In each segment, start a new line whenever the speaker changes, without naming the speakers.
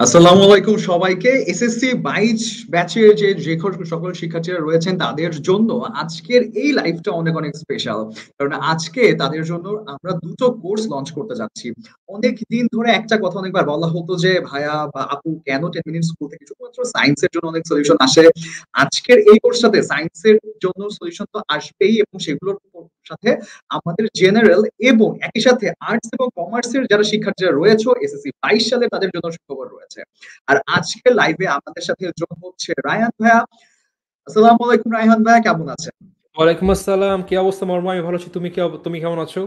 আসসালামু আলাইকুম সবাইকে। এসএসসি 22 ব্যাচের যে সকল শিক্ষার্থীরা রয়েছেন তাদের জন্য আজকের এই লাইভটা অনেক অনেক স্পেশাল। কারণ আজকে তাদের জন্য আমরা দুটো কোর্স লঞ্চ করতে যাচ্ছি। অনেক দিন ধরে একটা কথা অনেকবার বলা হতো যে ভাইয়া বা আপু কেন 10 মিনিট স্কুল থেকে শুধুমাত্র সায়েন্সের জন্য অনেক সলিউশন আসে। আজকের এই কোর্সটাতে সায়েন্সের জন্য সলিউশন তো আসবেই এবং সেগুলোর সাথে আমাদের জেনারেল এবং একই সাথে আর্টস এবং কমার্সের যারা শিক্ষার্থীরা রয়েছে এসএসসি 22 সালে তাদের জন্য সুখবর রয়েছে। আর আজকে লাইভে আমাদের সাথে যোগ হচ্ছে রায়হান ভাইয়া। আসসালামু আলাইকুম রায়হান ভাইয়া, কেমন আছেন?
ওয়ালাইকুম আসসালাম। কি অবস্থা মর্ম? আমি ভালো আছি। তুমি কেমন আছো?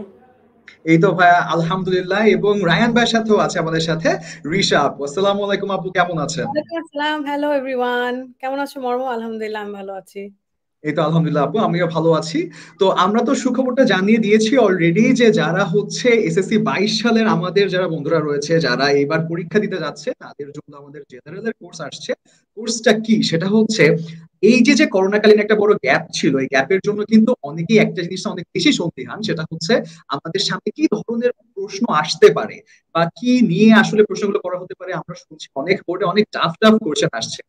এই তো ভাইয়া আলহামদুলিল্লাহ। এবং রায়হান ভাইয়ের সাথেও আছে আমাদের সাথে রিশা আপু। আসসালামু আলাইকুম আপু, কেমন আছেন?
ওয়ালাইকুম আসসালাম। Hello everyone. কেমন আছো মর্ম? আলহামদুলিল্লাহ আমি ভালো আছি।
এই তো আলহামদুলিল্লাহ আপু, আমিও ভালো আছি। তো আমরা তো সুখবরটা জানিয়ে দিয়েছি অলরেডি যে যারা হচ্ছে এসএসসি 22 সালের আমাদের যারা বন্ধুরা রয়েছে যারা এবার পরীক্ষা দিতে যাচ্ছে তাদের জন্য আমাদের জেনারেলের কোর্স আসছে। কোর্সটা কি সেটা হচ্ছে এই যে যে করোনাকালীন একটা বড় গ্যাপ ছিল, এই গ্যাপের জন্য কিন্তু অনেকেই একটা জিনিসটা অনেক বেশি সন্দিহান, সেটা হচ্ছে আমাদের সামনে কি ধরনের প্রশ্ন আসতে পারে বা কি নিয়ে আসলে প্রশ্নগুলো করা হতে পারে। আমরা শুনছি অনেক বোর্ডে অনেক টাফ টাফ কোশ্চেন আসছে।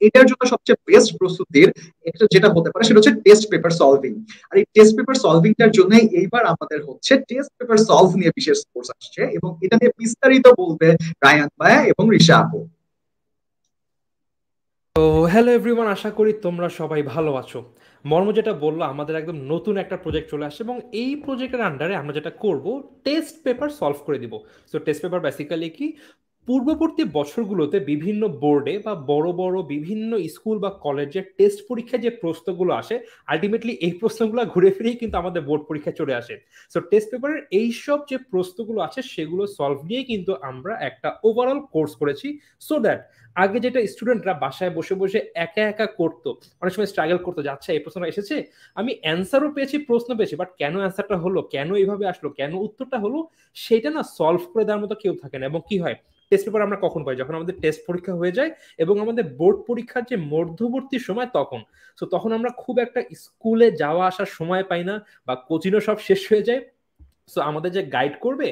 এটার জন্য সবচেয়ে বেস্ট প্রস্তুতির এটা যেটা হতে পারে সেটা হচ্ছে টেস্ট পেপার সলভিং। আর এই টেস্ট পেপার সলভিংটার জন্য এইবার আমাদের হচ্ছে টেস্ট পেপার সলভ নিয়ে বিশেষ কোর্স আসছে এবং এটা নিয়ে বিস্তারিত বলবে রায়ান ভাইয়া এবং রিশা আপু।
তো হ্যালো এভরিওয়ান, আশা করি তোমরা সবাই ভালো আছো। মর্ম যেটা বললো, আমাদের একদম নতুন একটা প্রজেক্ট চলে আসছে এবং এই প্রজেক্টের আন্ডারে আমরা যেটা করব, টেস্ট পেপার সলভ করে দিব। সো টেস্ট পেপার বেসিক্যালি কি, পূর্ববর্তী বছরগুলোতে বিভিন্ন বোর্ডে বা বড় বড় বিভিন্ন স্কুল বা কলেজের টেস্ট পরীক্ষায় যে প্রশ্নগুলো আসে, আলটিমেটলি এই প্রশ্নগুলো ঘুরে ফিরেই কিন্তু আমাদের বোর্ড পরীক্ষায় চলে আসে। সো টেস্ট পেপারের এইসব যে প্রশ্নগুলো আছে সেগুলো সলভ নিয়েই কিন্তু আমরা একটা ওভারঅল কোর্স করেছি। সো দ্যাট আগে যেটা স্টুডেন্টরা বাসায় বসে বসে একা একা করতো, অনেক সময় স্ট্রাগল করতো, যাচ্ছে এই প্রশ্নটা এসেছে, আমি অ্যান্সারও পেয়েছি, প্রশ্ন পেয়েছি, বাট কেন অ্যান্সারটা হলো, কেন এইভাবে আসলো, কেন উত্তরটা হলো, সেটা না সলভ করে দেওয়ার মতো কেউ থাকে না। এবং কি হয়, টেস্ট পেপার আমরা কখন পাই? যখন আমাদের টেস্ট পরীক্ষা হয়ে যায় এবং আমাদের বোর্ড পরীক্ষার যে মধ্যবর্তী সময় তখন। সো তখন আমরা খুব একটা স্কুলে যাওয়া আসার সময় পাই না, বা কোচিংও সব শেষ হয়ে যায়। সো আমাদের যে গাইড করবে,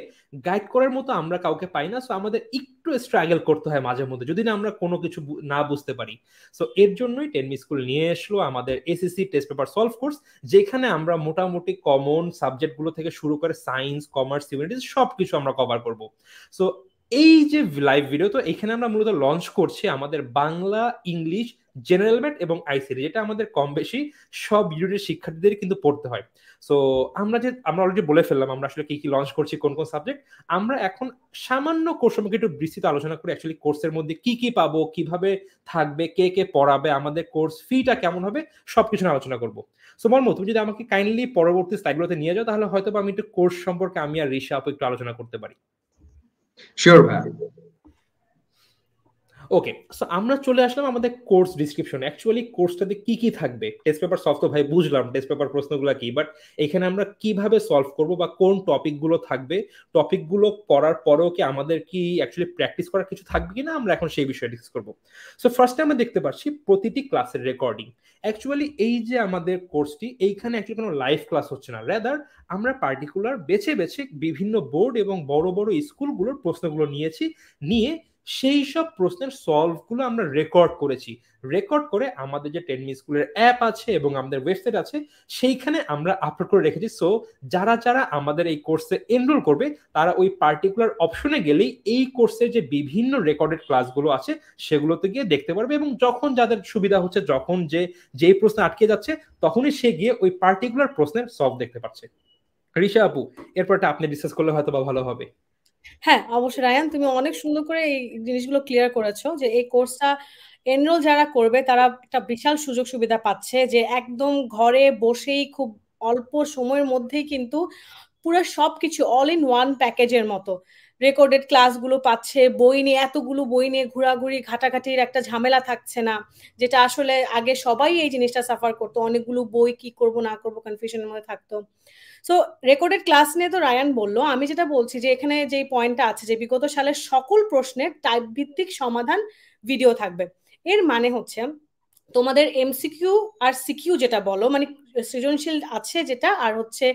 গাইড করার মতো আমরা কাউকে পাই না। সো আমাদের একটু স্ট্রাগল করতে হয় মাঝে মধ্যে, যদি না আমরা কোনো কিছু না বুঝতে পারি। সো এর জন্যই টেনমি স্কুল নিয়ে আসলো আমাদের SSC test paper solve course, যেখানে আমরা মোটামুটি কমন সাবজেক্টগুলো থেকে শুরু করে সায়েন্স, কমার্স, হিউম্যানিটিজ সবকিছু আমরা কভার করব। সো এই যে লাইভ ভিডিও, তো এখানে আমরা মূলত লঞ্চ করছি আমাদের বাংলা, ইংলিশ, জেনারেল ম্যাথ এবং আইসিটি, যেটা আমাদের কম বেশি সব ইউনিটের শিক্ষার্থীদের কিন্তু পড়তে হয়। সো আমরা অলরেডি বলে ফেললাম আমরা আসলে কি কি লঞ্চ করছি, কোন কোন সাবজেক্ট। আমরা এখন সামান্য কোর্স সম্পর্কে একটু বিস্তৃত আলোচনা করি, অ্যাকচুয়ালি কোর্সের মধ্যে কি কি পাবো, কিভাবে থাকবে, কে কে পড়াবে, আমাদের কোর্স ফিটা কেমন হবে, সবকিছু নিয়ে আলোচনা করবো। সো মর্ম, তুমি যদি আমাকে কাইন্ডলি পরবর্তী স্লাইডগুলোতে নিয়ে যাও, তাহলে হয়তো আমি একটু কোর্স সম্পর্কে আমি আর ঋষা আপু একটু আলোচনা করতে পারি।
শিওর ভাইয়া।
ওকে, সো আমরা চলে আসলাম আমাদের কোর্স ডিসক্রিপশন। অ্যাকচুয়ালি কোর্সটাতে কি কি থাকবে, টেস্ট পেপার সলভ তো ভাই বুঝলাম, টেস্ট পেপার প্রশ্নগুলো কি, বাট এখানে আমরা কিভাবে সলভ করব বা কোন টপিকগুলো থাকবে, টপিকগুলো পড়ার পরেও কি আমাদের কি অ্যাকচুয়ালি প্র্যাকটিস করার কিছু থাকবে কিনা, আমরা এখন সেই বিষয়ে ডিসকাস করব। সো ফার্স্টে আমরা দেখতে পাচ্ছি প্রতিটি ক্লাসের রেকর্ডিং। অ্যাকচুয়ালি এই যে আমাদের কোর্সটি, এইখানে অ্যাকচুয়ালি কোনো লাইভ ক্লাস হচ্ছে না, রেদার আমরা পার্টিকুলার বেছে বেছে বিভিন্ন বোর্ড এবং বড় বড় স্কুলগুলোর প্রশ্নগুলো নিয়ে সেই সব প্রশ্নের সলভগুলো আমরা রেকর্ড করেছি। রেকর্ড করে আমাদের যে টেনমি স্কুলের অ্যাপ আছে এবং আমাদের ওয়েবসাইট আছে, সেইখানে আমরা আপলোড করে রেখেছি। সো যারা যারা আমাদের এই কোর্সে এনরোল করবে, তারা ওই পার্টিকুলার অপশনে গেলেই এই কোর্সের যে বিভিন্ন রেকর্ডেড ক্লাসগুলো আছে সেগুলোতে গিয়ে দেখতে পারবে, এবং যখন যাদের সুবিধা হচ্ছে, যখন যেই প্রশ্ন আটকে যাচ্ছে, তখনই সে গিয়ে ওই পার্টিকুলার প্রশ্নের সলভ দেখতে পাচ্ছে। ঋষা আপু, এরপরটা আপনি ডিসকাস করলে হয়তো বা ভালো হবে।
হ্যাঁ অবশ্যই রায়ান, তুমি অনেক সুন্দর করে এই জিনিসগুলো ক্লিয়ার করেছো যে এই কোর্সটা এনরোল যারা করবে তারা একটা বিশাল সুযোগ সুবিধা পাচ্ছে, যে একদম ঘরে বসেই খুব অল্প সময়ের মধ্যেই কিন্তু পুরো সবকিছু অল ইন ওয়ান প্যাকেজের মতো রেকর্ডেড ক্লাসগুলো পাচ্ছে। বই নিয়ে এতগুলো বই নিয়ে ঘোরাঘুরি ঘাটাঘাটির একটা ঝামেলা থাকছে না, যেটা আসলে আগে সবাই এই জিনিসটা সাফার করতো, অনেকগুলো বই কি করব না করব কনফিউশনের মধ্যে থাকতো। সো রেকর্ডেড ক্লাস নিয়ে তো রায়ান বললো, আমি যেটা বলছি যে এখানে যে পয়েন্টটা আছে যে বিগত সালের সকল প্রশ্নের টাইপ ভিত্তিক সমাধান ভিডিও থাকবে। এর মানে হচ্ছে তোমাদের এমসিকিউ আর সিকিউ যেটা বলো, মানে সৃজনশীল আছে যেটা, আর হচ্ছে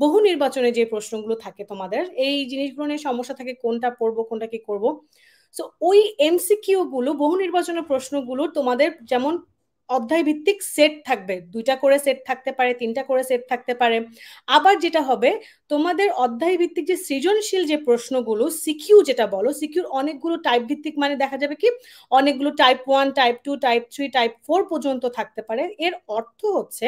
বহু নির্বাচনে যে প্রশ্নগুলো থাকে তোমাদের এই জিনিসগুলো নিয়ে সমস্যা থাকে, কোনটা পড়বো কোনটা কি করব। সো ওই এমসিকিউ গুলো, বহু নির্বাচনের প্রশ্নগুলো তোমাদের যেমন অধ্যায় ভিত্তিক সেট থাকবে, 2টা করে সেট থাকতে পারে, 3টা করে সেট থাকতে পারে। আবার যেটা হবে, তোমাদের অধ্যায় ভিত্তিক যে সৃজনশীল যে প্রশ্নগুলো, সিকিউ যেটা বলো, সিকিউর অনেকগুলো টাইপ ভিত্তিক, মানে দেখা যাবে কি অনেকগুলো টাইপ 1, টাইপ 2, টাইপ 3, টাইপ 4 পর্যন্ত থাকতে পারে। এর অর্থ হচ্ছে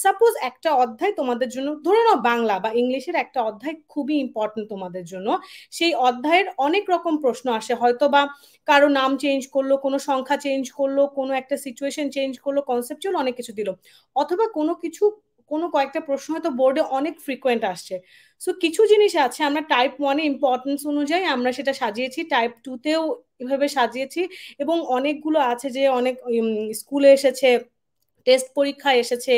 সাপোজ একটা অধ্যায় তোমাদের জন্য, ধরে নাও বাংলা বা ইংলিশের একটা অধ্যায় খুবই ইম্পর্টেন্ট তোমাদের জন্য, সেই অধ্যায়ের অনেক রকম প্রশ্ন আসে, হয়তো বা কারো নাম চেঞ্জ করলো, কোনো সংখ্যা চেঞ্জ করলো, কোনো একটা সিচুয়েশন চেঞ্জ করলো, কনসেপচুয়াল অনেক কিছু দিল, অথবা কোনো কিছু, কোনো কয়েকটা প্রশ্ন হয়তো বোর্ডে অনেক ফ্রিকোয়েন্ট আসছে। সো কিছু জিনিস আছে আমরা টাইপ 1-এ ইম্পর্টেন্স অনুযায়ী আমরা সেটা সাজিয়েছি, টাইপ 2-তেও এভাবে সাজিয়েছি, এবং অনেকগুলো আছে যে অনেক স্কুলে এসেছে, টেস্ট পরীক্ষা এসেছে,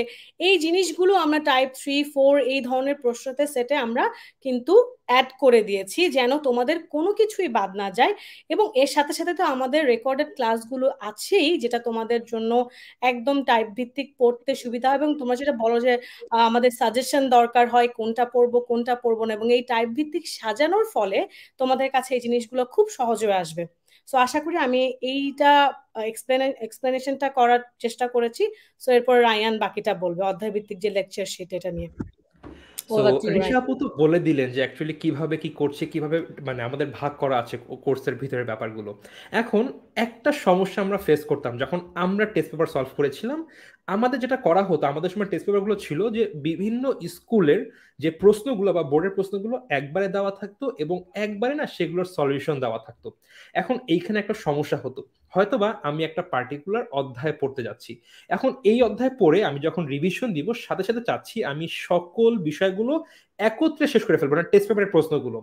এই জিনিসগুলো আমরা টাইপ 3, 4 এই ধরনের প্রশ্নতে সেটে আমরা কিন্তু অ্যাড করে দিয়েছি, যেন তোমাদের কোনো কিছুই বাদ না যায়। এবং এর সাথে সাথে তো আমাদের রেকর্ডেড ক্লাসগুলো আছেই, যেটা তোমাদের জন্য একদম টাইপ ভিত্তিক পড়তে সুবিধা হয়, এবং তোমরা যেটা বলো যে আমাদের সাজেশন দরকার হয় কোনটা পড়বো কোনটা পড়বো না, এবং এই টাইপ ভিত্তিক সাজানোর ফলে তোমাদের কাছে এই জিনিসগুলো খুব সহজ হয়ে আসবে। সো আশা করি আমি এইটা এক্সপ্লেনেশনটা করার চেষ্টা করেছি। সো এরপর রায়ান বাকিটা বলবে অধ্যায় ভিত্তিক যে লেকচার শিট এটা নিয়ে।
সো ঋষা আপু তো বলে দিলেন যে অ্যাকচুয়ালি কিভাবে কি করছে, কিভাবে মানে আমাদের ভাগ করা আছে কোর্সের ভিতরের ব্যাপারগুলো। এখন একটা সমস্যা আমরা ফেস করতাম যখন আমরা টেস্ট পেপার সলভ করেছিলাম, আমাদের যেটা করা হতো, আমাদের সময় টেস্ট পেপারগুলো ছিল যে বিভিন্ন স্কুলের যে প্রশ্নগুলো বা বোর্ডের প্রশ্নগুলো একবারে দেওয়া থাকতো এবং একবারে না সেগুলোর সলিউশন দেওয়া থাকতো। এখন এইখানে একটা সমস্যা হতো, হয়তোবা আমি একটা পার্টিকুলার অধ্যায় পড়তে যাচ্ছি, এখন এই অধ্যায় পড়ে আমি যখন রিভিশন দিব সাথে সাথে চাচ্ছি আমি সকল বিষয়গুলো একত্রে শেষ করে ফেলবো, না টেস্ট পেপারের প্রশ্নগুলো,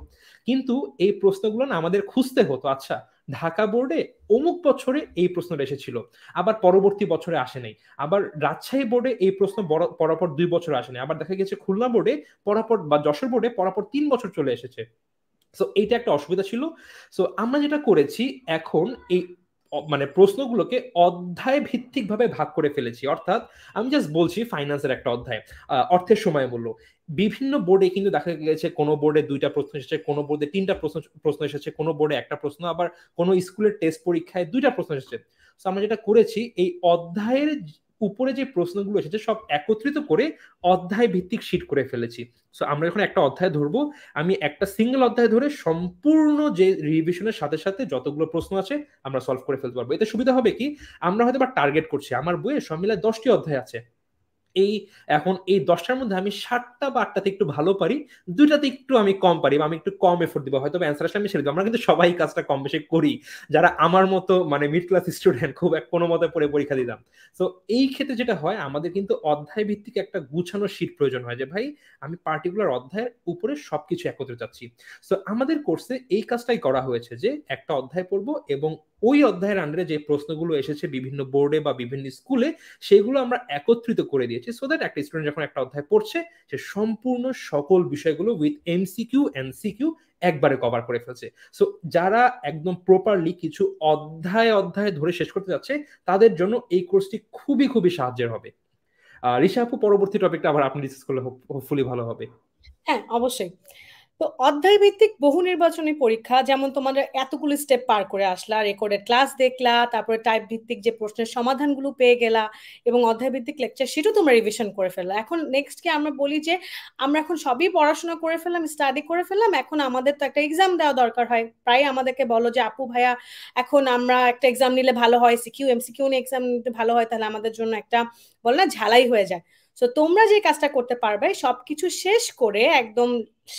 কিন্তু এই প্রশ্নগুলো না আমাদের খুঁজতে হতো। আচ্ছা, ঢাকা বোর্ডে অমুক বছরে এই প্রশ্নটা এসেছিল, আবার পরবর্তী বছরে আসে নাই, আবার রাজশাহী বোর্ডে এই প্রশ্ন পরপর 2 বছর আসে নাই, আবার দেখা গেছে খুলনা বোর্ডে পরপর বা যশোর বোর্ডে পরপর 3 বছর চলে এসেছে। সো এইটা একটা অসুবিধা ছিল। সো আমরা যেটা করেছি এখন, এই মানে প্রশ্নগুলোকে অধ্যায় ভিত্তিক ভাবে ভাগ করে ফেলেছি। অর্থাৎ আমি জাস্ট বলছি, ফাইন্যান্সের একটা অধ্যায়, অর্থের সময় মূল্য, বিভিন্ন বোর্ডে কিন্তু দেখা গেছে কোনো বোর্ডে 2টা প্রশ্ন এসেছে, কোনো বোর্ডে 3টা প্রশ্ন এসেছে, কোনো বোর্ডে একটা প্রশ্ন, আবার কোনো স্কুলের টেস্ট পরীক্ষায় 2টা প্রশ্ন এসেছে। তো আমরা যেটা করেছি, এই অধ্যায়ের উপরে যে প্রশ্নগুলো এসেছে সব একত্রিত করে অধ্যায় ভিত্তিক শীট করে ফেলেছি। সো আমরা এখন একটা অধ্যায় ধরবো, আমি একটা সিঙ্গেল অধ্যায় ধরে সম্পূর্ণ যে রিভিশনের সাথে সাথে যতগুলো প্রশ্ন আছে আমরা সলভ করে ফেলতে পারবো। এতে সুবিধা হবে কি, আমরা হয়তো বা টার্গেট করছি আমার বইয়ে সব মিলে 10টি অধ্যায় আছে, এই এখন এই 10টার মধ্যে আমি 7টা বা 8টাতে একটু ভালো পারি, 2টাতে একটু আমি কম পারি বা আমি একটু কম এফোর্ট দিব, হয়তো অ্যান্সার আসলে আমি ছেড়ে দিব। আমরা কিন্তু সবাই কাজটা কম বেশি করি, যারা আমার মতো মানে মিড ক্লাস স্টুডেন্ট, খুব কোনো মতে পড়ে পরীক্ষা দিতাম। তো এই ক্ষেত্রে যেটা হয়, আমাদের কিন্তু অধ্যায় ভিত্তিক একটা গুছানো শীট প্রয়োজন হয়, যে ভাই আমি পার্টিকুলার অধ্যায়ের উপরে সবকিছু একত্রে যাচ্ছি। তো আমাদের কোর্সে এই কাজটাই করা হয়েছে, যে একটা অধ্যায় পড়বো এবং ওই অধ্যায়ের আন্ডারে যে প্রশ্নগুলো এসেছে বিভিন্ন বোর্ডে বা বিভিন্ন স্কুলে, সেগুলো আমরা একত্রিত করে দিয়েছি, সো দ্যাট একটা স্টুডেন্ট যখন একটা অধ্যায় পড়ছে সে সম্পূর্ণ সকল বিষয়গুলো উইথ এমসিকিউ এনসিকিউ একবারে কভার করে ফেলছে। সো যারা একদম প্রপারলি কিছু অধ্যায় অধ্যায় ধরে শেষ করতে যাচ্ছে, তাদের জন্য এই কোর্সটি খুবই খুবই সাহায্যের হবে। ঋষা আপু, পরবর্তী টপিকটা আবার আপনি ডিসকাস করলে হোপফুলি ভালো হবে।
হ্যাঁ, অবশ্যই। তো অধ্যায় ভিত্তিক বহু নির্বাচনী পরীক্ষা, যেমন তোমাদের এতগুলো স্টেপ পার করে আসলা, রেকর্ডেড ক্লাস দেখলা, তারপরে টাইপ ভিত্তিক যে প্রশ্নের সমাধানগুলো পেয়ে গেলা, এবং অধ্যায় ভিত্তিক লেকচার সেটাও তোমরা রিভিশন করে ফেললা। এখন নেক্সট কি আমরা বলি যে আমরা এখন সবই পড়াশোনা করে ফেললাম, স্টাডি করে ফেললাম, এখন আমাদের তো একটা এক্সাম দেওয়া দরকার হয়। প্রায় আমাদেরকে বলো যে আপু ভাইয়া এখন আমরা একটা এক্সাম নিলে ভালো হয়, সিকিউ এমসিকিউ নিয়ে এক্সাম নিতে ভালো হয়, তাহলে আমাদের জন্য একটা বল না ঝালাই হয়ে যায়। তো তোমরা যে কাজটা করতে পারবে, সবকিছু শেষ করে একদম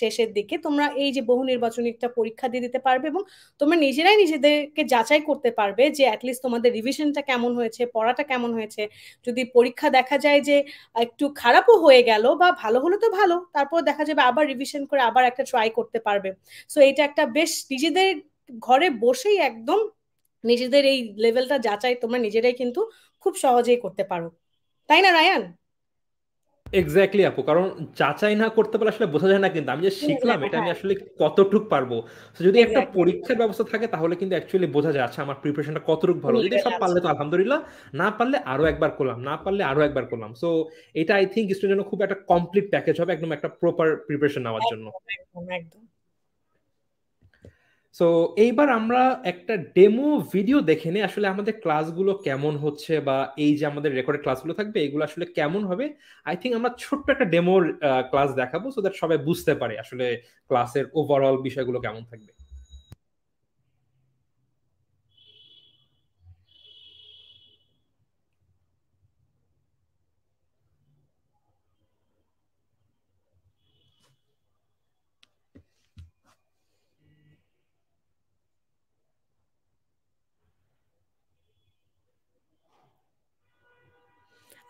শেষের দিকে তোমরা এই যে বহু নির্বাচনী একটা পরীক্ষা দিয়ে দিতে পারবে, এবং তোমরা নিজেরাই নিজেদেরকে যাচাই করতে পারবে যে অ্যাটলিস্ট তোমাদের রিভিশনটা কেমন হয়েছে, পড়াটা কেমন হয়েছে। যদি পরীক্ষা দেখা যায় যে একটু খারাপও হয়ে গেল বা ভালো হলো তো ভালো, তারপর দেখা যাবে আবার রিভিশন করে আবার একটা ট্রাই করতে পারবে। সো এটা একটা বেশ নিজেদের ঘরে বসেই একদম নিজেদের এই লেভেলটা যাচাই তোমরা নিজেরাই কিন্তু খুব সহজেই করতে পারো, তাই না রায়ান?
এক্স্যাক্টলি আপু, কারণ যাচাই না করতে পারলে আসলে বোঝা যায় না কিন্তু আমি যে শিখলাম এটা আমি
হ্যাঁ,
আসলে কতটুক পারবো। তো যদি একটা
এক্স্যাক্টলি।
পরীক্ষার ব্যবস্থা থাকে তাহলে কিন্তু অ্যাকচুয়ালি বোঝা যায় আচ্ছা আমার প্রিপারেশনটা কতটুক ভালো, যদি
লেভেল
সব
আছে।
পারলে তো আলহামদুলিল্লাহ, না পারলে আরো একবার করলাম, না পারলে আরো একবার করলাম। সো এটা আই থিঙ্ক স্টুডেন্টের জন্য খুব একটা কমপ্লিট প্যাকেজ হবে একদম একটা প্রপার প্রিপারেশন নেওয়ার জন্য।
একদম একদম একদম।
সো এইবার আমরা একটা ডেমো ভিডিও দেখে নিই আসলে আমাদের ক্লাসগুলো কেমন হচ্ছে, বা এই যে আমাদের রেকর্ডেড ক্লাসগুলো থাকবে এগুলো আসলে কেমন হবে। আই থিঙ্ক আমরা ছোট্ট একটা ডেমোর ক্লাস দেখাবো, সো দ্যাট সবাই বুঝতে পারে আসলে ক্লাসের ওভারঅল বিষয়গুলো কেমন থাকবে।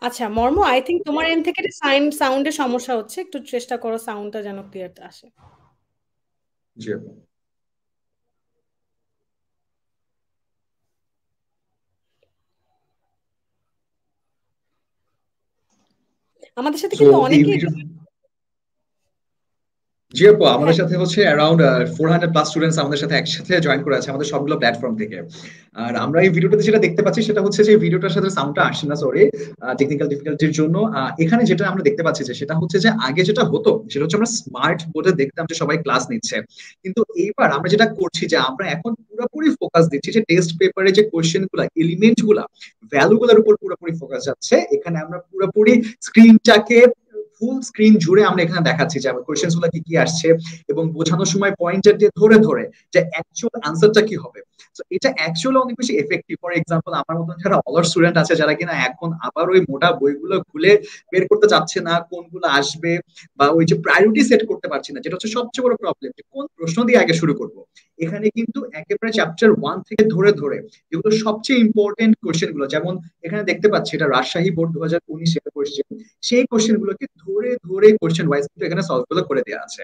আচ্ছা মর্ম, আই থিঙ্ক তোমার এন্ড থেকে সাউন্ডের সমস্যা হচ্ছে, একটু চেষ্টা করো সাউন্ডটা যেন ক্লিয়ার আসে।
জি আপু।
আমাদের সাথে
সো
কিন্তু
এই
অনেকেই
ভিডিও, জি আপু, আমাদের
হ্যাঁ
সাথে হচ্ছে অ্যারাউন্ড 400+ স্টুডেন্টস আমাদের সাথে একসাথে জয়েন করে আছে আমাদের সবগুলো প্ল্যাটফর্ম থেকে। আর আমরা এই ভিডিওটাতে যেটা দেখতে পাচ্ছি সেটা হচ্ছে যে ভিডিওটার সাথে সাউন্ডটা আসছে না, সরি, টেকনিক্যাল ডিফিকাল্টির জন্য। এখানে যেটা আমরা দেখতে পাচ্ছি যে সেটা হচ্ছে যে আগে যেটা হতো সেটা হচ্ছে আমরা স্মার্ট বোর্ডে দেখতাম যে সবাই ক্লাস নিচ্ছে, কিন্তু এইবার আমরা যেটা করছি যে আমরা এখন পুরোপুরি ফোকাস দিচ্ছি যে টেস্ট পেপারে যে কোয়েশ্চেন গুলা, এলিমেন্ট গুলা, ভ্যালু গুলার উপর পুরোপুরি ফোকাস যাচ্ছে। এখানে আমরা পুরোপুরি স্ক্রিনটাকে ফুল স্ক্রিন জুড়ে আমরা এখানে দেখাচ্ছি যে কোয়েশ্চেন গুলো কি কি আসছে, এবং বোঝানোর সময় পয়েন্টার দিয়ে ধরে ধরে যে অ্যাকচুয়াল আনসারটা কি হবে। তো এটা অ্যাকচুয়ালি অনেক বেশি এফেক্টিভ। ফর এক্সাম্পল, আমার মতন যারা অলার স্টুডেন্ট আছে যারা কিনা এখন আবার ওই মোটা বইগুলো খুলে বের করতে চাচ্ছে না কোনগুলো আসবে, বা ওই যে প্রায়োরিটি সেট করতে পারছি না, যেটা হচ্ছে সবচেয়ে বড় প্রবলেম, যে কোন প্রশ্ন দিয়ে আগে শুরু করব। এখানে কিন্তু একেবারে চ্যাপ্টার 1 থেকে ধরে ধরে যেগুলো সবচেয়ে ইম্পর্টেন্ট কোয়েশ্চেন গুলো, যেমন এখানে দেখতে পাচ্ছি এটা রাজশাহী বোর্ড 2019 এর কোয়েশ্চেন, সেই কোয়েশ্চেন গুলোকে ধরে ধরে কোয়েশ্চেন ওয়াইজ কিন্তু এখানে সলভ গুলো করে দেওয়া আছে।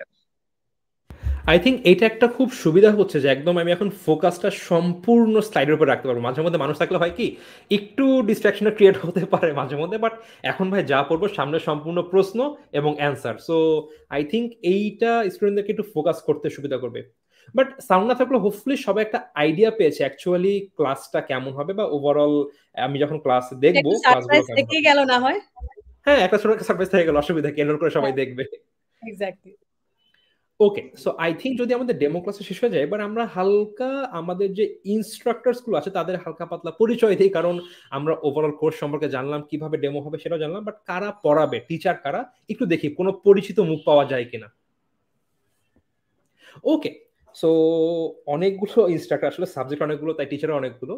আই থিঙ্ক এটা একটা খুব সুবিধা হচ্ছে যে একদম আমি এখন ফোকাসটা সম্পূর্ণ স্লাইডের উপর রাখতে পারবো। মাঝে মধ্যে মানুষ থাকলে হয় কি একটু ডিস্ট্রাকশনের ক্রিয়েট হতে পারে মাঝে মধ্যে, বাট এখন ভাই যা পড়বো সামনে সম্পূর্ণ প্রশ্ন এবং অ্যান্সার। সো আই থিঙ্ক এইটা স্টুডেন্টদেরকে একটু ফোকাস করতে সুবিধা করবে। বাট সাউন্ড না থাকলে হোপফুলি সবাই একটা আইডিয়া পেয়েছে অ্যাকচুয়ালি ক্লাসটা কেমন হবে, বা ওভারঅল আমি যখন ক্লাস দেখবো
একটু
ক্লাসগুলো
সারপ্রাইজ
কেমন
থেকে
হবে।
গেল না হয়।
হ্যাঁ, একটা ছোট একটা সারপ্রাইজ থেকে গেল, অসুবিধা কি, এনরোল করে সবাই
হ্যাঁ
দেখবে।
Exactly.
Okay, so I think যদি আমাদের ডেমো ক্লাসে শেষ হয়ে যায়, এবার আমরা হালকা আমাদের যে ইনস্ট্রাক্টরস গুলো আছে তাদের হালকা পাতলা পরিচয় দিই, কারণ আমরা ওভারঅল কোর্স সম্পর্কে জানলাম, কিভাবে ডেমো হবে সেটাও জানলাম, বাট কারা পড়াবে, টিচার কারা, একটু দেখি কোনো পরিচিত মুখ পাওয়া যায় কিনা। ওকে, সো অনেকগুলো ইনস্ট্রাক্টর, আসলে সাবজেক্ট অনেকগুলো তাই টিচার অনেকগুলো।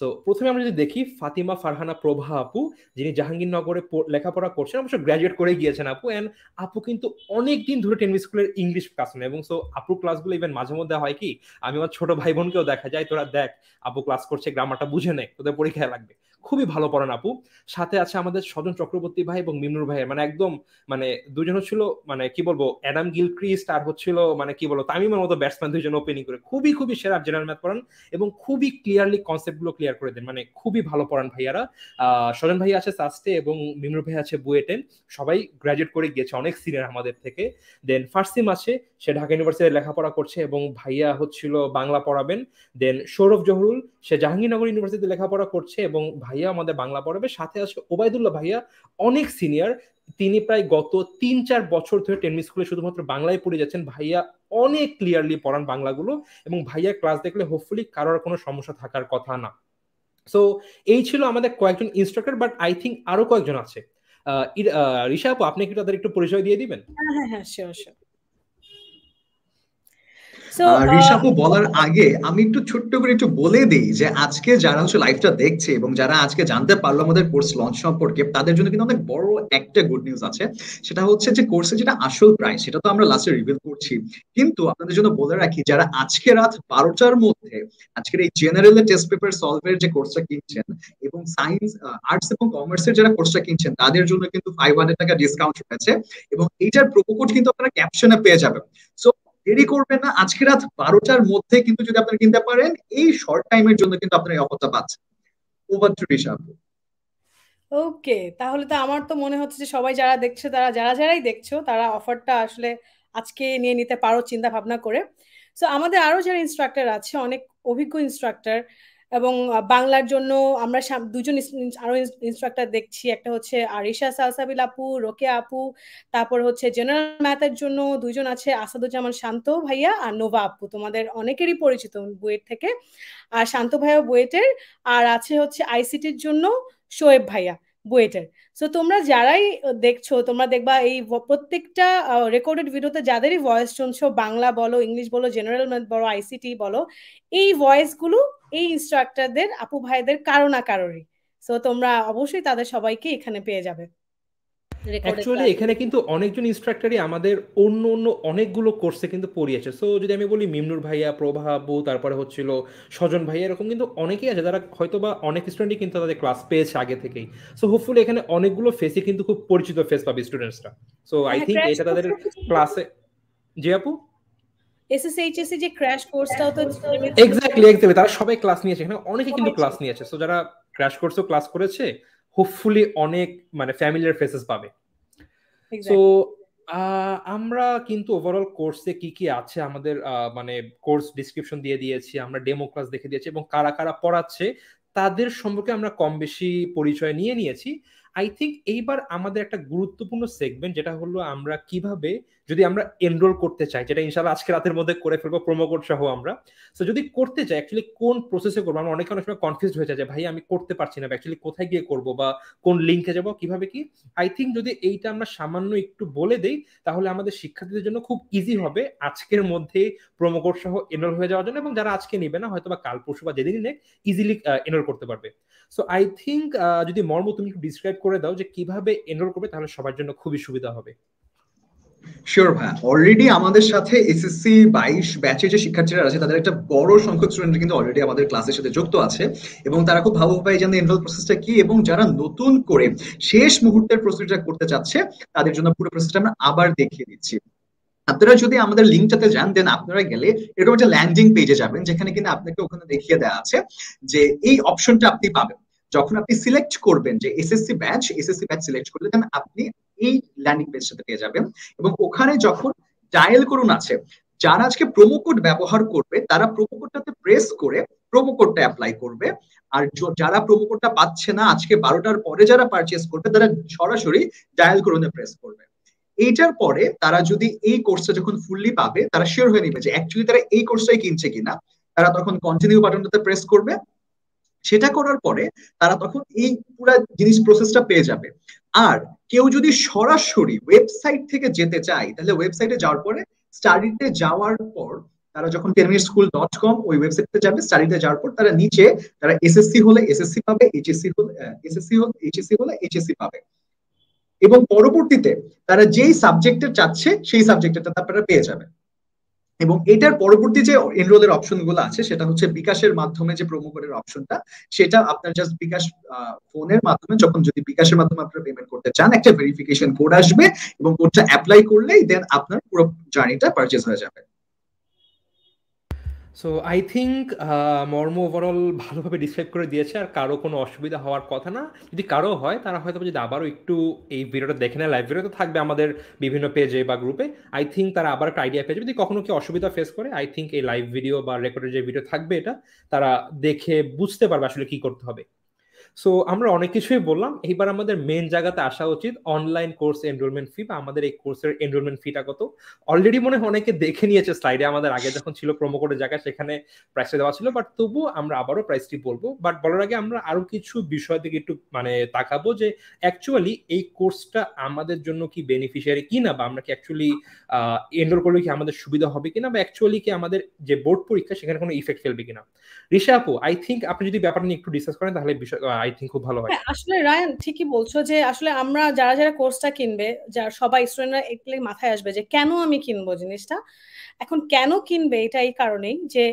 সো প্রথমে আমরা যদি দেখি ফাতিমা ফারহানা প্রভা আপু, যিনি জাহাঙ্গীরনগরে লেখাপড়া করছেন, অবশ্য গ্র্যাজুয়েট করে গিয়েছেন আপু। এন্ড আপু কিন্তু অনেক দিন ধরে টেনমিস স্কুলের ইংলিশ ক্লাস নেন, এবং সো আপুর ক্লাসগুলো ইভেন মাঝে মধ্যে হয় কি আমি আমার ছোট ভাই বোনকেও দেখা যায়, তোরা দেখ আপু ক্লাস করছে, গ্রামারটা বুঝে নেয়, তোদের পরীক্ষায় লাগবে। খুবই ভালো পড়ান আপু। সাথে আছে আমাদের স্বজন চক্রবর্তী ভাই এবং মিমনুর ভাইয়ের, মানে একদম মানে দুজন হচ্ছিল মানে কি বলবো অ্যাডাম গিলক্রিস্ট আর হচ্ছিল মানে কি বলবো তামিমের মতো ব্যাটসম্যান, দুজন ওপেনিং করে খুবই খুবই সেরা জেনারেল ম্যাথ পড়ান, এবং খুবই ক্লিয়ারলি কনসেপ্ট গুলো ক্লিয়ার করে দেন, মানে খুবই ভালো পড়ান ভাইয়ারা। স্বজন ভাই আছে সাস্টে এবং মিমনুর ভাই আছে বুয়েটে, সবাই গ্রাজুয়েট করে গিয়েছে, অনেক সিনিয়র আমাদের থেকে। দেন ফার্সিম আছে, সে ঢাকা ইউনিভার্সিটি লেখাপড়া করছে এবং ভাইয়া হচ্ছিল বাংলা পড়াবেন। দেন সৌরভ জহরুল, সে জাহাঙ্গীরনগর ইউনিভার্সিটিতে লেখাপড়া করছে এবং ভাইয়া আমাদের বাংলা পড়াবে। সাথে আছে ওবায়দুল্লাহ ভাইয়া, অনেক সিনিয়র, তিনি প্রায় গত 3-4 বছর ধরে টেনমিস স্কুলে শুধুমাত্র বাংলায় পড়ে যাচ্ছেন। ভাইয়া অনেক ক্লিয়ারলি পড়ান বাংলাগুলো, এবং ভাইয়ার ক্লাস দেখলে হোপফুলি কারোর কোনো সমস্যা থাকার কথা না। সো এই ছিল আমাদের কয়েকজন ইনস্ট্রাক্টর, বাট আই থিঙ্ক আরো কয়েকজন আছে। রিশা আপু, আপনি কি তাদের একটু পরিচয় দিয়ে দিবেন?
হ্যাঁ হ্যাঁ হ্যাঁ, শিওর শিওর। সো
ঋষাপু বলার আগে আমি একটু ছোট্ট করে একটু বলে দিই যে আজকে যারা হচ্ছে লাইভটা দেখছে এবং যারা আজকে জানতে পারলো আমাদের কোর্স লঞ্চ সম্পর্কে, তাদের জন্য কিন্তু অনেক বড় একটা গুড নিউজ আছে। সেটা হচ্ছে যে কোর্সের যেটা আসল প্রাইস সেটা তো আমরা লাস্টে রিভিল করছি, কিন্তু আপনাদের জন্য বলে রাখি যারা আজকে রাত 12টার মধ্যে আজকের এই জেনারেল টেস্ট পেপার সলভের যে কোর্সটা কিনছেন, এবং সায়েন্স, আর্টস এবং কমার্সের যারা কোর্সটা কিনছেন, তাদের জন্য কিন্তু 500 টাকা ডিসকাউন্ট রয়েছে, এবং এইটার প্রোমো কোড কিন্তু আপনারা ক্যাপশনে পেয়ে যাবেন। সো দেরি করবেন না, আজকে রাত 12টার মধ্যে কিন্তু যদি আপনারা কিনতে পারেন, এই শর্ট টাইমের জন্য কিন্তু আপনারা এই অফারটা পাচ্ছেন। Over two Risha.
ওকে, তাহলে তো আমার তো মনে হচ্ছে যে সবাই যারা দেখছে, তারা যারাই দেখছো তারা অফারটা আসলে আজকে নিয়ে নিতে পারো চিন্তা ভাবনা করে। সো আমাদের আরো যারা ইনস্ট্রাক্টর আছে, অনেক অভিজ্ঞ ইনস্ট্রাক্টর, এবং বাংলার জন্য আমরা দুজন আরো ইনস্ট্রাক্টর দেখছি, একটা হচ্ছে আরিশা সালসাবিল আপু, রোকেয়া আপু, তারপর হচ্ছে জেনারেল ম্যাথের জন্য দুজন আছে, আসাদুজ্জামান শান্ত ভাইয়া আর নোভা আপু, তোমাদের অনেকেরই পরিচিত বুয়েট থেকে, আর শান্ত ভাইয়া বুয়েটের, আর আছে হচ্ছে আইসিটির জন্য শোয়েব ভাইয়া বুয়েটের। সো তোমরা যারাই দেখছো, তোমরা দেখবা এই প্রত্যেকটা রেকর্ডেড ভিডিওতে যাদেরই ভয়েস শুনছো, বাংলা বলো, ইংলিশ বলো, জেনারেল ম্যাথ বলো, আইসিটি বলো, এই ভয়েসগুলো এই ইনস্ট্রাক্টরদের, আপু ভাইদের কারো না কারোরই। সো তোমরা অবশ্যই তাদের সবাইকে এখানে পেয়ে যাবে রেকর্ডেড
অ্যাকচুয়ালি
ক্লাস।
এখানে কিন্তু অনেকজন ইনস্ট্রাক্টরই আমাদের অন্য অন্য অনেকগুলো কোর্সে কিন্তু পড়িয়েছে। সো যদি আমি বলি মিমনুর ভাইয়া, প্রভা আপু, তারপরে হচ্ছিল স্বজন ভাইয়া, এরকম কিন্তু অনেকেই আছে যারা হয়তো বা অনেক স্টুডেন্টই কিন্তু তাদের ক্লাস পেয়েছে আগে থেকেই। সো হোপফুলি এখানে অনেকগুলো ফেসই কিন্তু খুব পরিচিত ফেস পাবে স্টুডেন্টসরা। সো আই থিঙ্ক
ক্র্যাশ
এটা তাদের
কোর্সটা কি ছিল?
ক্লাসে। জি আপু,
এসএসসি এইচএসসি যে ক্র্যাশ কোর্সটাও তো
এক্স্যাক্টলি তারা সবাই ক্লাস নিয়েছে, এখানে অনেকে কিন্তু
সবাই
ক্লাস
ছিল।
নিয়েছে। সো যারা ক্র্যাশ কোর্সেও ক্লাস করেছে হোপফুলি অনেক মানে ফ্যামিলিয়ার ফেসেস পাবে। So
exactly.
আমরা কিন্তু ওভারঅল কোর্সে কি কি আছে আমাদের মানে কোর্স ডিসক্রিপশন দিয়ে দিয়েছি, আমরা ডেমো ক্লাস দেখে দিয়েছি, এবং কারা কারা পড়াচ্ছে তাদের সম্পর্কে আমরা কম বেশি পরিচয় নিয়ে নিয়েছি। আই থিঙ্ক এইবার আমাদের একটা গুরুত্বপূর্ণ সেগমেন্ট, যেটা হলো আমরা কিভাবে যদি আমরা এনরোল করতে চাই, যেটা ইনশাআল্লাহ আজকে রাতের মধ্যে করে ফেলবো প্রোমো কোড সহ আমরা। সো যদি করতে চাই অ্যাকচুয়ালি কোন প্রসেসে করবো, আমরা অনেক সময় কনফিউজড হয়ে যায় যে ভাই আমি করতে পারছি না, অ্যাকচুয়ালি কোথায় গিয়ে করবো বা কোন লিঙ্কে যাবো কিভাবে কি। আই থিঙ্ক যদি এইটা আমরা সামান্য একটু বলে দেই তাহলে আমাদের শিক্ষার্থীদের জন্য খুব ইজি হবে আজকের মধ্যে প্রোমো কোড সহ এনরোল হয়ে যাওয়ার জন্য, এবং যারা আজকে নিবে না হয়তো বা কাল পরশু বা যেদিনই নেক ইজিলি এনরোল করতে পারবে। সো আই থিঙ্ক যদি মর্ম তুমি একটু ডিসক্রাইব করে দাও যে কিভাবে এনরোল করবে তাহলে সবার জন্য খুবই সুবিধা হবে।
শিওর ভাই, অলরেডি আমাদের সাথে এসএসসি 22 ব্যাচে যে শিক্ষার্থীরা আছে তাদের একটা বড় সংখ্যক স্টুডেন্ট কিন্তু অলরেডি আমাদের ক্লাসের সাথে যুক্ত আছে, এবং তারা খুব ভালোভাবে জানে এনরোল প্রসেসটা কি, এবং যারা নতুন করে শেষ মুহূর্তের প্রসিডিউরটা করতে চাচ্ছে তাদের জন্য পুরো প্রসেসটা আমরা আবার দেখিয়ে দিচ্ছি। আপনারা যদি আমাদের লিঙ্কটাতে যান, দেন আপনারা গেলে এরকম একটা ল্যান্ডিং পেজে যাবেন, যেখানে কিনা আপনাকে ওখানে দেখিয়ে দেওয়া আছে যে এই অপশনটা আপনি পাবেন যখন আপনি সিলেক্ট করবেন যে এসএসসি ব্যাচ সিলেক্ট করলে দেন আপনি এই ল্যান্ডিং পেজটাতে পেয়ে যাবেন। এবং ওখানে যখন ডায়াল করুন আছে, যারা আজকে প্রোমো কোড ব্যবহার করবে তারা প্রোমো কোডটাতে প্রেস করে প্রোমো কোডটা অ্যাপ্লাই করবে, আর যারা প্রোমো কোডটা পাচ্ছে না আজকে 12টার পরে যারা পারচেস করবে তারা সরাসরি ডায়াল করুনে প্রেস করবে। এইটার পরে তারা যদি এই কোর্সটা যখন ফুললি পাবে তারা শিওর হয়ে নেবে যে অ্যাকচুয়ালি তারা এই কোর্সটাই কিনছে কিনা, তারা তখন কন্টিনিউ বাটনটাতে প্রেস করবে। সেটা করার পরে তারা তখন এই পুরো জিনিস প্রসেসটা পেয়ে যাবে। আর কেউ যদি সরাসরি ওয়েবসাইট থেকে যেতে চায় তাহলে ওয়েবসাইটে যাওয়ার পরে স্টাডিতে যাওয়ার পর তারা যখন tenminuteschool.com ওই ওয়েবসাইটে যাবে, স্টাডিতে যাওয়ার পর তারা নিচে তারা এসএসসি হলে এসএসসি পাবে, এইচএসসি হলে এইচএসসি পাবে, এবং পরবর্তীতে তারা যেই সাবজেক্টে চাচ্ছে সেই সাবজেক্টটা তারা পেয়ে যাবে। এবং এটার পরবর্তী যে এনরোলের অপশন গুলো আছে সেটা হচ্ছে বিকাশের মাধ্যমে যে প্রোমো কোডের অপশনটা, সেটা আপনার জাস্ট বিকাশ ফোনের মাধ্যমে যখন যদি বিকাশের মাধ্যমে আপনারা পেমেন্ট করতে চান একটা ভেরিফিকেশন কোড আসবে, এবং কোডটা অ্যাপ্লাই করলেই দেন আপনার পুরো জার্নিটা পারচেজ হয়ে যাবে।
সো আই থিঙ্ক মর্ম ওভারঅল ভালোভাবে ডিসক্রাইব করে দিয়েছে, আর কারো কোনো অসুবিধা হওয়ার কথা না। যদি কারো হয় তারা হয়তো যদি আবারও একটু এই ভিডিওটা দেখে নেয়, লাইভ ভিডিও তো থাকবে আমাদের বিভিন্ন পেজে বা গ্রুপে, আই থিঙ্ক তারা আবার একটা আইডিয়া পেয়ে যাবে। যদি কখনো কি অসুবিধা ফেস করে আই থিঙ্ক এই লাইভ ভিডিও বা রেকর্ডের যে ভিডিও থাকবে এটা তারা দেখে বুঝতে পারবে আসলে কি করতে হবে। সো আমরা অনেক কিছুই বললাম, এইবার আমাদের মেন জায়গাতে আসা উচিত অনলাইন কোর্স এনরোলমেন্ট ফি, বা আমাদের এই কোর্সের এনরোলমেন্ট ফিটা কত। অলরেডি মনে হয় অনেকে দেখে নিয়েছে স্লাইডে, আমাদের আগে যখন ছিল প্রোমো কোডের জায়গায় সেখানে প্রাইসটা দেওয়া ছিল, বাট তবুও আমরা আবারও প্রাইসটি বলবো। বাট বলার আগে আমরা আরো কিছু বিষয় দিকে একটু মানে তাকাবো যে অ্যাকচুয়ালি এই কোর্সটা আমাদের জন্য কি বেনিফিশিয়ারি কিনা, বা আমরা কি অ্যাকচুয়ালি এনরোল করলে কি আমাদের সুবিধা হবে কিনা, বা অ্যাকচুয়ালি কি আমাদের যে বোর্ড পরীক্ষা সেখানে কোনো ইফেক্ট ফেলবে কিনা। রিশা আপু, আই থিঙ্ক আপনি যদি ব্যাপারটা নিয়ে একটু ডিসকাস করেন তাহলে বিষয় আই থিঙ্ক খুব ভালো হয়।
আসলে রায়ান ঠিকই বলছো যে আসলে আমরা যারা যারা কোর্সটা কিনবে, যারা সবাই স্টুডেন্টরা একটু মাথায় আসবে যে কেন আমি কিনবো জিনিসটা। এখন কেন কিনবে এটা এই কারণেই যে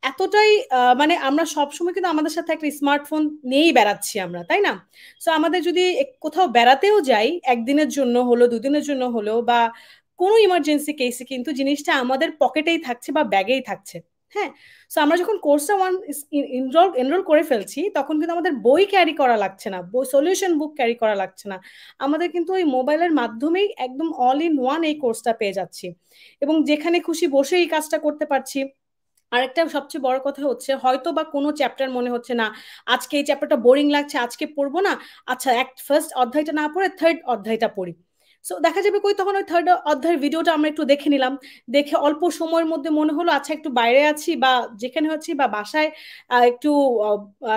এতটাই মানে আমরা সবসময় কিন্তু আমাদের সাথে একটা স্মার্টফোন নিয়েই বেড়াচ্ছি আমরা, তাই না? সো আমাদের যদি কোথাও বেড়াতেও যাই একদিনের জন্য হলো, দুদিনের জন্য হলো, বা কোনো ইমার্জেন্সি কেসে কিন্তু জিনিসটা আমাদের পকেটেই থাকছে বা ব্যাগেই থাকছে। হ্যাঁ, সো আমরা যখন কোর্সটা এনরোল করে ফেলছি তখন কিন্তু আমাদের বই ক্যারি করা লাগছে না, বই সলিউশন বুক ক্যারি করা লাগছে না, আমাদের কিন্তু ওই মোবাইলের মাধ্যমেই একদম অল ইন ওয়ান এই কোর্সটা পেয়ে যাচ্ছি, এবং যেখানে খুশি বসে এই কাজটা করতে পারছি। আরেকটা সবচেয়ে বড় কথা হচ্ছে হয়তো বা কোনো চ্যাপ্টার মনে হচ্ছে না আজকে এই চ্যাপ্টারটা বোরিং লাগছে, আজকে পড়বো না, আচ্ছা ফার্স্ট অধ্যায়টা না পড়ে থার্ড অধ্যায়টা পড়ি। সো দেখা যাবে কই তখন ওই থার্ড অধ্যায়ের ভিডিওটা আমরা একটু দেখে নিলাম, দেখে অল্প সময়ের মধ্যে মনে হলো আচ্ছা একটু বাইরে আছি বা যেখানে হচ্ছি বা বাসায় একটু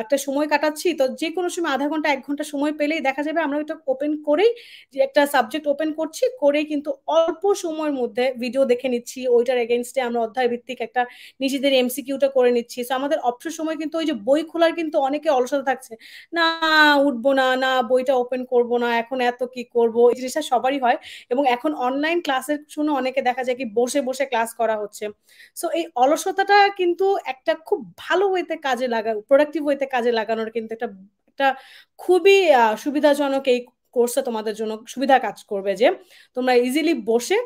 একটা সময় কাটাচ্ছি, তো যে কোনো সময় আধা ঘন্টা 1 ঘন্টা সময় পেলেই দেখা যাবে আমরা ওইটা ওপেন করেই যে একটা সাবজেক্ট ওপেন করছি, করেই কিন্তু অল্প সময়ের মধ্যে ভিডিও দেখে নিচ্ছি, ওইটার এগেনস্টে আমরা অধ্যায় ভিত্তিক একটা নিজেদের এমসিকিউটা করে নিচ্ছি। সো আমাদের অবসর সময় কিন্তু ওই যে বই খোলার কিন্তু অনেকে অলসতা থাকছে, না উঠবো না, না বইটা ওপেন করব না, এখন এত কি করব, এই জিনিসটা সবারই হয়। এবং এখন অনলাইন ক্লাসের শুনে অনেকে দেখা যায় কি বসে বসে ক্লাস করা হচ্ছে। সো এই অলসতাটা কিন্তু একটা খুব ভালো ওয়েতে কাজে লাগা, প্রোডাক্টিভ ওয়েতে কাজে লাগানোর কিন্তু একটা একটা খুবই সুবিধাজনক এই কোর্সটা তোমাদের জন্য সুবিধা কাজ করবে, যে তোমরা ইজিলি বসে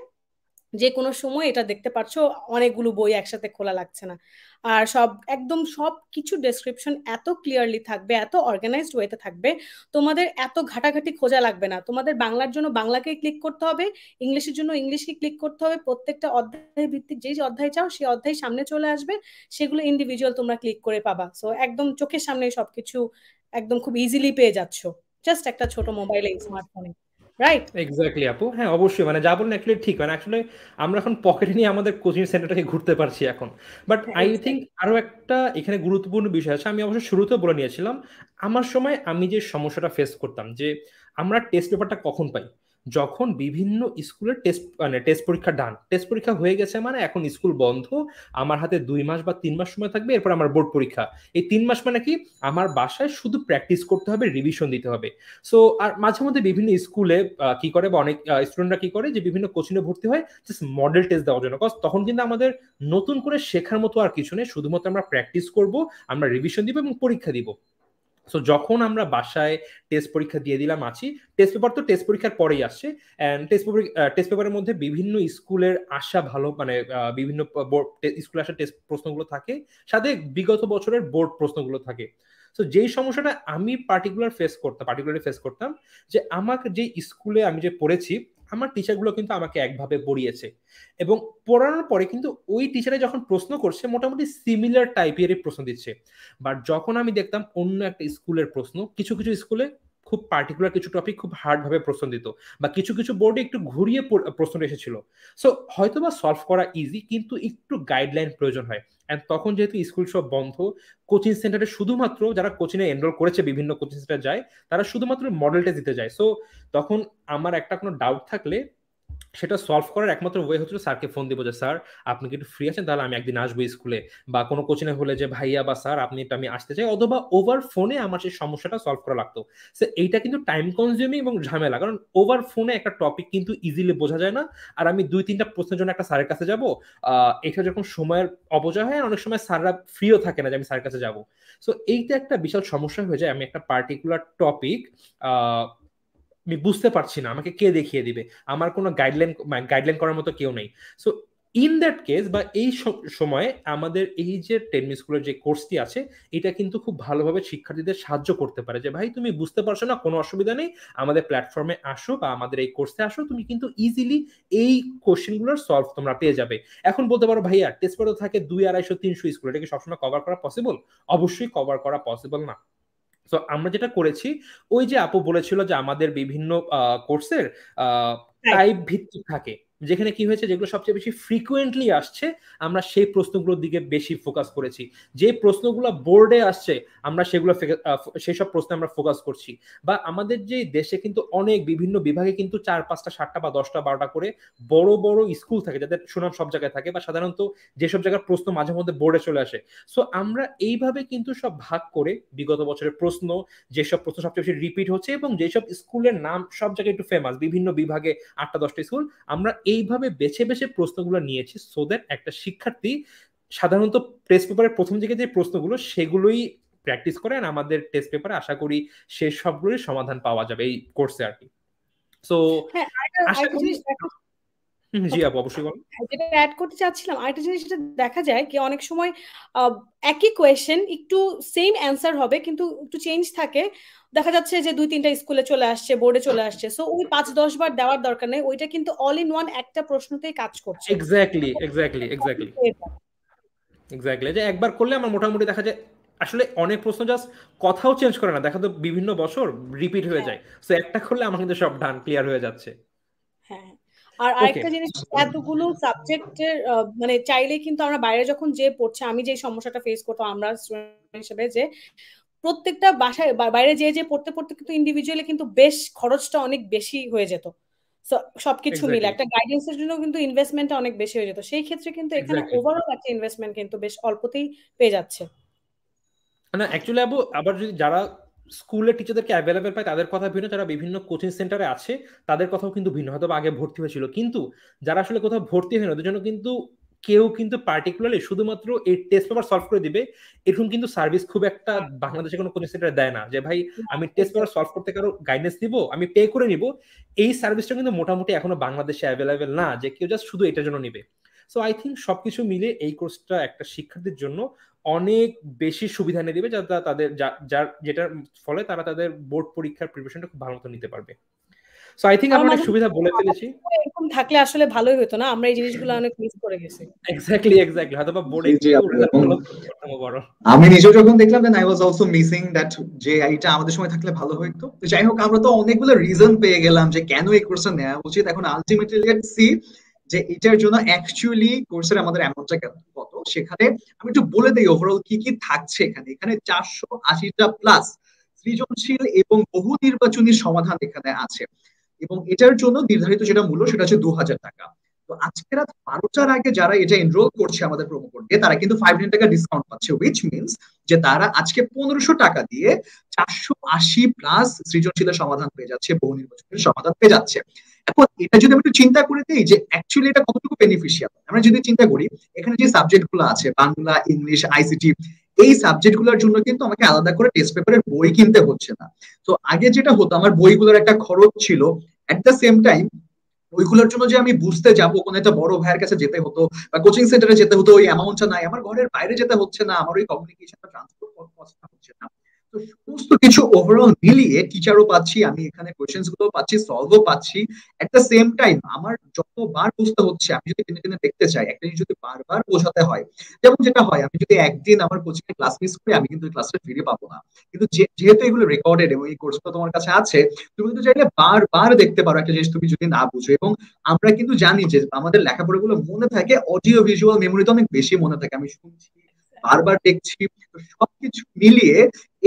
যে কোনো সময় এটা দেখতে পারছো, অনেকগুলো বই একসাথে খোলা লাগছে না। আর সব একদম সব কিছু ডেসক্রিপশন এত ক্লিয়ারলি থাকবে, এত অর্গানাইজড ওয়েতে থাকবে, তোমাদের এত ঘাটাঘাটি খোঁজা লাগবে না। তোমাদের বাংলার জন্য বাংলাকে ক্লিক করতে হবে, ইংলিশের জন্য ইংলিশকে ক্লিক করতে হবে, প্রত্যেকটা অধ্যায় ভিত্তিক যেই অধ্যায় চাও সেই অধ্যায় সামনে চলে আসবে, সেগুলো ইন্ডিভিজুয়াল তোমরা ক্লিক করে পাবা। সো একদম চোখের সামনে সবকিছু একদম খুব ইজিলি পেয়ে যাচ্ছ, জাস্ট একটা ছোট মোবাইলে স্মার্টফোনে, রাইট?
এক্স্যাক্টলি আপু, হ্যাঁ অবশ্যই, মানে যা বলেন অ্যাকচুয়ালি ঠিক, মানে আসলে আমরা এখন পকেটে নিয়ে আমাদের কোচিং সেন্টারটাকে ঘুরতে পারছি এখন। বাট আই থিঙ্ক আরো একটা এখানে গুরুত্বপূর্ণ বিষয় আছে, আমি অবশ্য শুরুতেও বলে নিয়েছিলাম। আমার সময় আমি যে সমস্যাটা ফেস করতাম যে আমরা টেস্ট পেপারটা কখন পাই, যখন বিভিন্ন স্কুলের টেস্ট মানে টেস্ট পরীক্ষা ডান, টেস্ট পরীক্ষা হয়ে গেছে, মানে এখন স্কুল বন্ধ, আমার হাতে 2 মাস বা 3 মাস সময় থাকবে, এরপর আমার বোর্ড পরীক্ষা। এই 3 মাস মানে কি, আমার বাসায় শুধু প্র্যাকটিস করতে হবে, রিভিশন দিতে হবে। সো আর মাঝে মধ্যে বিভিন্ন স্কুলে কি করে বা অনেক স্টুডেন্টরা কি করে যে বিভিন্ন কোচিংয়ে ভর্তি হয় জাস্ট মডেল টেস্ট দেওয়ার জন্য, কজ তখন কিন্তু আমাদের নতুন করে শেখার মতো আর কিছু নেই, শুধুমাত্র আমরা প্র্যাকটিস করব, আমরা রিভিশন দিব এবং পরীক্ষা দিব। সো যখন আমরা বাসায় টেস্ট পরীক্ষা দিয়ে দিলাম আছি, টেস্ট পেপার তো টেস্ট পরীক্ষার পরেই আসছে, অ্যান্ড টেস্ট পেপারের মধ্যে বিভিন্ন স্কুলের আসা ভালো মানে বিভিন্ন স্কুলে আসা টেস্ট প্রশ্নগুলো থাকে, সাথে বিগত বছরের বোর্ড প্রশ্নগুলো থাকে। তো যেই সমস্যাটা আমি পার্টিকুলারলি ফেস করতাম, যে আমাকে যে স্কুলে আমি যে পড়েছি, আমার টিচারগুলো কিন্তু আমাকে একভাবে পড়িয়েছে, এবং পড়ানোর পরে কিন্তু ওই টিচারে যখন প্রশ্ন করছে মোটামুটি সিমিলার টাইপেরই প্রশ্ন দিচ্ছে। বাট যখন আমি দেখতাম অন্য একটা স্কুলের প্রশ্ন, কিছু কিছু স্কুলে খুব পার্টিকুলার কিছু টপিক খুব হার্ড ভাবে প্রশ্ন দিত, বা কিছু কিছু বোর্ডে একটু ঘুরিয়ে প্রশ্নটা এসেছিল। সো হয়তোবা সলভ করা ইজি, কিন্তু একটু গাইডলাইন প্রয়োজন হয়। এন্ড তখন যেহেতু স্কুল সব বন্ধ, কোচিং সেন্টারে শুধুমাত্র যারা কোচিং এ এনরোল করেছে বিভিন্ন কোচিং সেন্টার যায়, তারা শুধুমাত্র মডেল টেস্ট দিতে যায়। সো তখন আমার একটা কোনো ডাউট থাকলে সেটা সলভ করার একমাত্র ওয়ে হচ্ছে স্যারকে ফোন দিব যে স্যার আপনি কি একটু ফ্রি আছেন, তাহলে আমি একদিন আসবো স্কুলে, বা কোনো কোচিংয়ে হলে যে ভাইয়া বা স্যার আপনি এটা আমি আসতে চাই, অথবা ওভার ফোনে আমার সেই সমস্যাটা সলভ করা লাগতো। সো এইটা কিন্তু টাইম কনজিউমিং এবং ঝামেলা, কারণ ওভার ফোনে একটা টপিক কিন্তু ইজিলি বোঝা যায় না, আর আমি 2-3টা প্রশ্নের জন্য একটা স্যারের কাছে যাব, এটা যখন সময়ের অপচয় হয়, অনেক সময় স্যাররা ফ্রিও থাকে না যে আমি স্যারের কাছে যাব। সো এইটা একটা বিশাল সমস্যা হয়ে যায়, আমি একটা পার্টিকুলার টপিক আমি বুঝতে পারছি না, আমাকে কে দেখিয়ে দিবে, আমার কোনো গাইডলাইন করার মতো কেউ নেই। সো ইন দ্যাট কেস বা এই সময়ে আমাদের এই যে টেনমি স্কুলের যে কোর্সটি আছে, এটা কিন্তু খুব ভালোভাবে শিক্ষার্থীদের সাহায্য করতে পারে, যে ভাই তুমি বুঝতে পারছো না, কোনো অসুবিধা নেই, আমাদের প্ল্যাটফর্মে আসো বা আমাদের এই কোর্সে আসো, তুমি কিন্তু ইজিলি এই কোশ্চেনগুলোর সলভ তোমরা পেয়ে যাবে। এখন বলতে পারো ভাইয়া টেস্ট পেপার থাকে 200-250-300 স্কুল, এটা কি সবসময় কভার করা পসিবল? অবশ্যই কভার করা পসিবল না। তো আমরা যেটা করেছি, ওই যে আপু বলেছিল যে আমাদের বিভিন্ন কোর্সের টাইপ ভিত্তিক থাকে, যেখানে কি হয়েছে যেগুলো সবচেয়ে বেশি ফ্রিকুয়েন্টলি আসছে আমরা সেই প্রশ্নগুলোর দিকে বেশি ফোকাস করেছি, যে প্রশ্নগুলো বোর্ডে আসছে আমরা সেগুলো সেই সব প্রশ্নে আমরা ফোকাস করছি। বা আমাদের যে দেশে কিন্তু অনেক বিভিন্ন বিভাগে কিন্তু 4-5টা 7টা বা 10টা 12টা করে বড় বড় স্কুল থাকে, যাদের সুনাম সব জায়গায় থাকে, বা সাধারণত যেসব জায়গার প্রশ্ন মাঝে মধ্যে বোর্ডে চলে আসে। সো আমরা এইভাবে কিন্তু সব ভাগ করে বিগত বছরের প্রশ্ন, যেসব প্রশ্ন সবচেয়ে বেশি রিপিট হচ্ছে এবং যেসব স্কুলের নাম সব জায়গায় একটু ফেমাস, বিভিন্ন বিভাগে 8টা 10টা স্কুল, আমরা এইভাবে বেছে বেছে প্রশ্নগুলো নিয়েছি, সো দ্যাট একটা শিক্ষার্থী সাধারণত টেস্ট পেপারের প্রথম দিকে যে প্রশ্নগুলো সেগুলোই প্র্যাকটিস করেন, আমাদের টেস্ট পেপারে আশা করি সে সবগুলোই সমাধান পাওয়া যাবে এই কোর্সে আর কি। সো আশা করি। জি আপু অবশ্যই বলুন।
যেটা অ্যাড করতে চাচ্ছিলাম, আরেকটা জিনিস যেটা দেখা যায় কি অনেক সময় একই কোয়েশ্চেন একটু সেম অ্যান্সার হবে কিন্তু একটু চেঞ্জ থাকে, দেখা যাচ্ছে যে 2-3টা স্কুলে চলে আসছে, বোর্ডে চলে আসছে, সো ওই 5-10 বার দেওয়ার দরকার নেই, ওইটা কিন্তু অল ইন ওয়ান একটা প্রশ্নতেই কাজ করছে।
এক্স্যাক্টলি। এক্স্যাক্টলি, যে একবার করলে আমার মোটামুটি দেখা যায় আসলে অনেক প্রশ্ন জাস্ট কথাও চেঞ্জ করে না, দেখা তো বিভিন্ন বছর রিপিট হয়ে
হ্যাঁ
যায়, সো একটা করলে আমার কিন্তু সব ডান ক্লিয়ার হয়ে যাচ্ছে।
হ্যাঁ আর
ওকে।
আরেকটা জিনিস, এতগুলো সাবজেক্টের মানে চাইলে কিন্তু আমরা বাইরে যখন যে পড়ছে, আমি যে সমস্যাটা ফেস করতাম আমরা স্টুডেন্ট হিসেবে, যে প্রত্যেকটা বাসায় বাইরে যে যে পড়তে পড়তে কিন্তু ইন্ডিভিজুয়ালি কিন্তু বেশ খরচটা অনেক বেশি হয়ে যেত। সবকিছু মিলে
এক্স্যাক্টলি,
একটা গাইডেন্সের জন্য কিন্তু ইনভেস্টমেন্টটা অনেক বেশি হয়ে যেত, সেই ক্ষেত্রে কিন্তু এখানে
এক্স্যাক্টলি।
ওভারঅল একটা ইনভেস্টমেন্ট কিন্তু বেশ অল্পতেই পেয়ে যাচ্ছে।
না অ্যাকচুয়ালি আবু, আবার যদি যারা স্কুলের টিচারদেরকে অ্যাভেলেবেল পায় তাদের কথা ভিন্ন, যারা বিভিন্ন কোচিং সেন্টারে আছে তাদের কথাও কিন্তু ভিন্ন, হয়তো আগে ভর্তি হয়েছিল, কিন্তু যারা আসলে কোথাও ভর্তি হয় না ওদের জন্য কিন্তু কেউ কিন্তু পার্টিকুলারলি শুধুমাত্র এই টেস্ট পেপার সলভ করে দিবে এরকম কিন্তু সার্ভিস খুব একটা বাংলাদেশে কোনো কোচিং সেন্টারে দেয় না, যে ভাই আমি টেস্ট পেপার সলভ করতে কারো গাইডেন্স দিব, আমি পে করে নিব। এই সার্ভিসটা কিন্তু মোটামুটি এখনো বাংলাদেশে অ্যাভেলেবেল না, যে কেউ জাস্ট শুধু এটার জন্য নিবে। সো আই থিঙ্ক সবকিছু মিলে এই কোর্সটা একটা শিক্ষার্থীর জন্য অনেক বেশি সুবিধা এনে দিবে, যাতে তাদের যার যেটার ফলে তারা তাদের বোর্ড পরীক্ষার প্রিপারেশনটা খুব ভালো মতো নিতে পারবে। সো আই থিঙ্ক
আমার
আমরা অনেক
মাঝে
সুবিধা বলে ফেলেছি।
এরকম থাকলে আসলে ভালোই হতো না, আমরা এই জিনিসগুলো অনেক মিস করে গেছি।
এক্স্যাক্টলি, এক্স্যাক্টলি, হয়তো বা বোর্ডে
জি জি
একটু
আপু, এবং
ভালো করতাম বড়।
আমি নিজেও যখন দেখলাম then I was also missing that, যে এটা আমাদের সময় থাকলে ভালো হইতো। তো যাই হোক, আমরা তো অনেকগুলো রিজন পেয়ে গেলাম যে কেন এই কোর্সটা নেওয়া উচিত। এখন আলটিমেটলি লেটস সি যে এটার জন্য অ্যাকচুয়ালি কোর্সের আমাদের অ্যামাউন্টটা কত। সেখানে আমি একটু বলে দিই ওভারঅল কি কি থাকছে এখানে। এখানে 480টা প্লাস সৃজনশীল এবং বহু নির্বাচনী সমাধান এখানে আছে, এবং এটার জন্য নির্ধারিত যেটা মূল্য সেটা হচ্ছে 2000 টাকা। তো আজকে রাত 12টার আগে যারা এটা এনরোল করছে আমাদের প্রোমো কোড দিয়ে, তারা কিন্তু 500 টাকা ডিসকাউন্ট পাচ্ছে, উইচ মিনস যে তারা আজকে 1500 টাকা দিয়ে 480 প্লাস সৃজনশীলের সমাধান পেয়ে যাচ্ছে, বহু নির্বাচনের সমাধান পেয়ে যাচ্ছে। এখন এটা যদি আমি একটু চিন্তা করে দিই যে অ্যাকচুয়ালি এটা কতটুকু বেনিফিশিয়াল, আমরা যদি চিন্তা করি এখানে যে সাবজেক্ট গুলো আছে বাংলা, ইংলিশ, আইসিটি, এই সাবজেক্ট গুলোর জন্য কিন্তু আমাকে আলাদা করে টেস্ট পেপারের বই কিনতে হচ্ছে না। তো আগে যেটা হতো, আমার বইগুলোর একটা খরচ ছিল, এট দ্য সেম টাইম ওইগুলোর জন্য যে আমি বুঝতে যাবো কোনো একটা বড় ভাইয়ের কাছে যেতে হতো বা কোচিং সেন্টারে যেতে হতো, ওই অ্যামাউন্টটা নাই, আমার ঘরের বাইরে যেতে হচ্ছে না, আমার ওই কমিউনিকেশনটা ট্রান্সপোর্ট কস্টটা হচ্ছে না। তো সমস্ত কিছু ওভারঅল মিলিয়ে টিচারও পাচ্ছি, আমি এখানে কোয়েশ্চেন্স গুলো পাচ্ছি, সলভও পাচ্ছি। এট দ্য সেম টাইম আমার যতবার বুঝতে হচ্ছে, আমি যদি টেনে টেনে দেখতে চাই, একটা জিনিস যদি বারবার বোঝাতে হয়, যেমন যেটা হয় আমি যদি একদিন আমার কোচিং এর ক্লাস মিস করি, আমি কিন্তু ওই ক্লাসটা ফিরে পাবো না। কিন্তু যেহেতু এগুলো রেকর্ডেড এবং এই কোর্সটা তোমার কাছে আছে, তুমি কিন্তু চাইলে বারবার দেখতে পারো একটা জিনিস তুমি যদি না বুঝো। এবং আমরা কিন্তু জানি যে আমাদের লেখাপড়াগুলো মনে থাকে, অডিও ভিজুয়াল মেমোরিতে অনেক বেশি মনে থাকে, আমি শুনছি, বারবার দেখছি। তো সবকিছু মিলিয়ে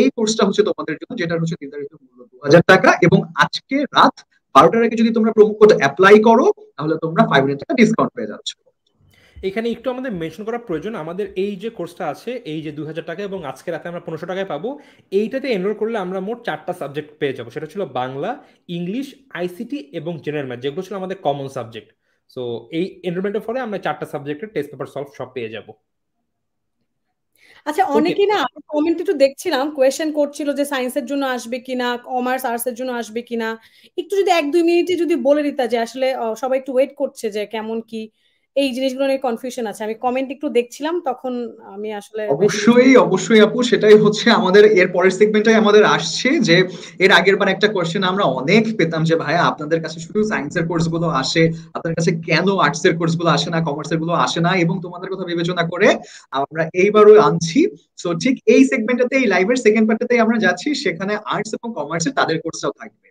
এই কোর্সটা হচ্ছে তোমাদের জন্য, যেটা হচ্ছে নির্ধারিত মূল্য 2000 টাকা, এবং আজকে রাত 12টার আগে যদি তোমরা প্রোমো কোড অ্যাপ্লাই করো, তাহলে তোমরা 500 টাকা ডিসকাউন্ট পেয়ে যাচ্ছ।
এখানে একটু আমাদের মেনশন করা প্রয়োজন, আমাদের এই যে কোর্সটা আছে, এই যে 2000 টাকা এবং আজকে রাতে আমরা 1500 টাকায় পাবো, এইটাতে এনরোল করলে আমরা মোট 4টা সাবজেক্ট পেয়ে যাবো। সেটা ছিল বাংলা, ইংলিশ, আইসিটি এবং জেনারেল ম্যাথ, যেগুলো ছিল আমাদের কমন সাবজেক্ট। সো এই এনরোলমেন্টের ফলে আমরা 4টা সাবজেক্টের টেস্ট পেপার সলভ সব পেয়ে যাবো।
আচ্ছা,
ওকে।
অনেকেই না, আমি কমেন্ট একটু দেখছিলাম, কোয়েশ্চেন করছিল যে সায়েন্সের জন্য আসবে কিনা, কমার্স আর্টসের জন্য আসবে কিনা। একটু যদি 1-2 মিনিটে যদি বলে দিতা যে আসলে সবাই একটু ওয়েট করছে যে কেমন কি, এই জিনিসগুলো নিয়ে কনফিউশন আছে। আমি কমেন্ট একটু দেখছিলাম তখন, আমি আসলে বেশি কিছু।
অবশ্যই অবশ্যই আপু, সেটাই হচ্ছে আমাদের এর পরের সেগমেন্টে আমাদের আসছে, যে এর আগের বার একটা কোশ্চেন আমরা অনেক পেতাম যে ভাইয়া আপনাদের কাছে শুধু সায়েন্সের কোর্স গুলো আসে, আপনাদের কাছে কেন আর্টস এর কোর্স গুলো আসে না, কমার্সের গুলো আসে না, এবং তোমাদের কথা বিবেচনা করে আমরা এইবারও আনছি। সো ঠিক এই সেগমেন্টটাতে, এই লাইভের সেকেন্ড পার্টটাতে আমরা যাচ্ছি, সেখানে আর্টস এবং কমার্সের তাদের কোর্সটাও থাকবে,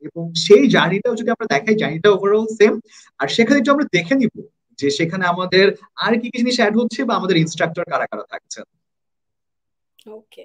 এবং সেই জার্নিটাও যদি আমরা দেখাই, জার্নিটা ওভারঅল সেম। আর সেখানে একটু আমরা দেখে নিব যে সেখানে আমাদের আর কি কি জিনিস অ্যাড হচ্ছে, বা আমাদের ইনস্ট্রাক্টর কারা কারা থাকছে।
ওকে।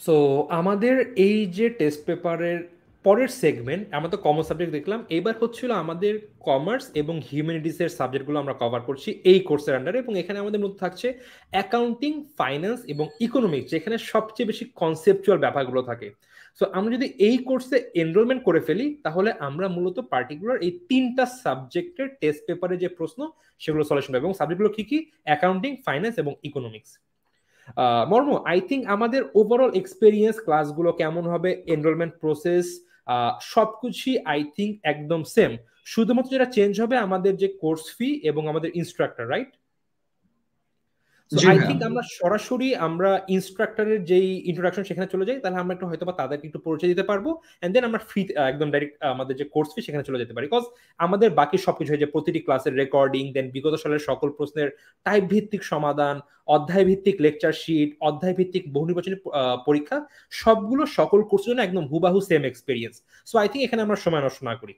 সো আমাদের এই যে টেস্ট পেপারের পরের সেগমেন্ট, আমরা তো কমন সাবজেক্ট দেখলাম, এইবার হচ্ছিল আমাদের কমার্স এবং হিউম্যানিটিসের সাবজেক্টগুলো আমরা কভার করছি এই কোর্সের আন্ডারে, এবং এখানে আমাদের মধ্যে থাকছে অ্যাকাউন্টিং, ফাইন্যান্স এবং ইকোনমিক্স, যেখানে সবচেয়ে বেশি কনসেপচুয়াল ব্যাপারগুলো থাকে। সো আমরা যদি এই কোর্সে এনরোলমেন্ট করে ফেলি, তাহলে আমরা মূলত পার্টিকুলার এই 3টা সাবজেক্টের টেস্ট পেপারে যে প্রশ্ন সেগুলো সলিউশন পাবো, এবং সাবজেক্টগুলো কি কি? অ্যাকাউন্টিং, ফাইন্যান্স এবং ইকোনমিক্স। মর্ম, আই থিঙ্ক আমাদের ওভারঅল এক্সপিরিয়েন্স, ক্লাসগুলো কেমন হবে, এনরোলমেন্ট প্রসেস, সবকিছুই আই থিঙ্ক একদম সেম। শুধুমাত্র যেটা চেঞ্জ হবে আমাদের যে কোর্স ফি এবং আমাদের instructor, right? So
G
I
ভাইয়া।
থিঙ্ক আমরা সরাসরি আমরা ইনস্ট্রাক্টরের যেই ইন্ট্রোডাকশন সেখানে চলে যাই, তাহলে আমরা একটু হয়তো বা তাদেরকে একটু পরিচয় দিতে পারবো, এন্ড দেন আমরা ফ্রি একদম ডাইরেক্ট আমাদের যে কোর্স ফি সেখানে চলে যেতে পারি। বিকজ আমাদের বাকি সবকিছু হয় যে প্রতিটি ক্লাসের রেকর্ডিং, দেন বিগত সালের সকল প্রশ্নের টাইপ ভিত্তিক সমাধান, অধ্যায় ভিত্তিক লেকচার শিট, অধ্যায় ভিত্তিক বহু নির্বাচনী পরীক্ষা, সবগুলো সকল কোর্সের জন্য একদম হুবাহু same experience. So I think এখানে আমরা সময় নষ্ট না করি।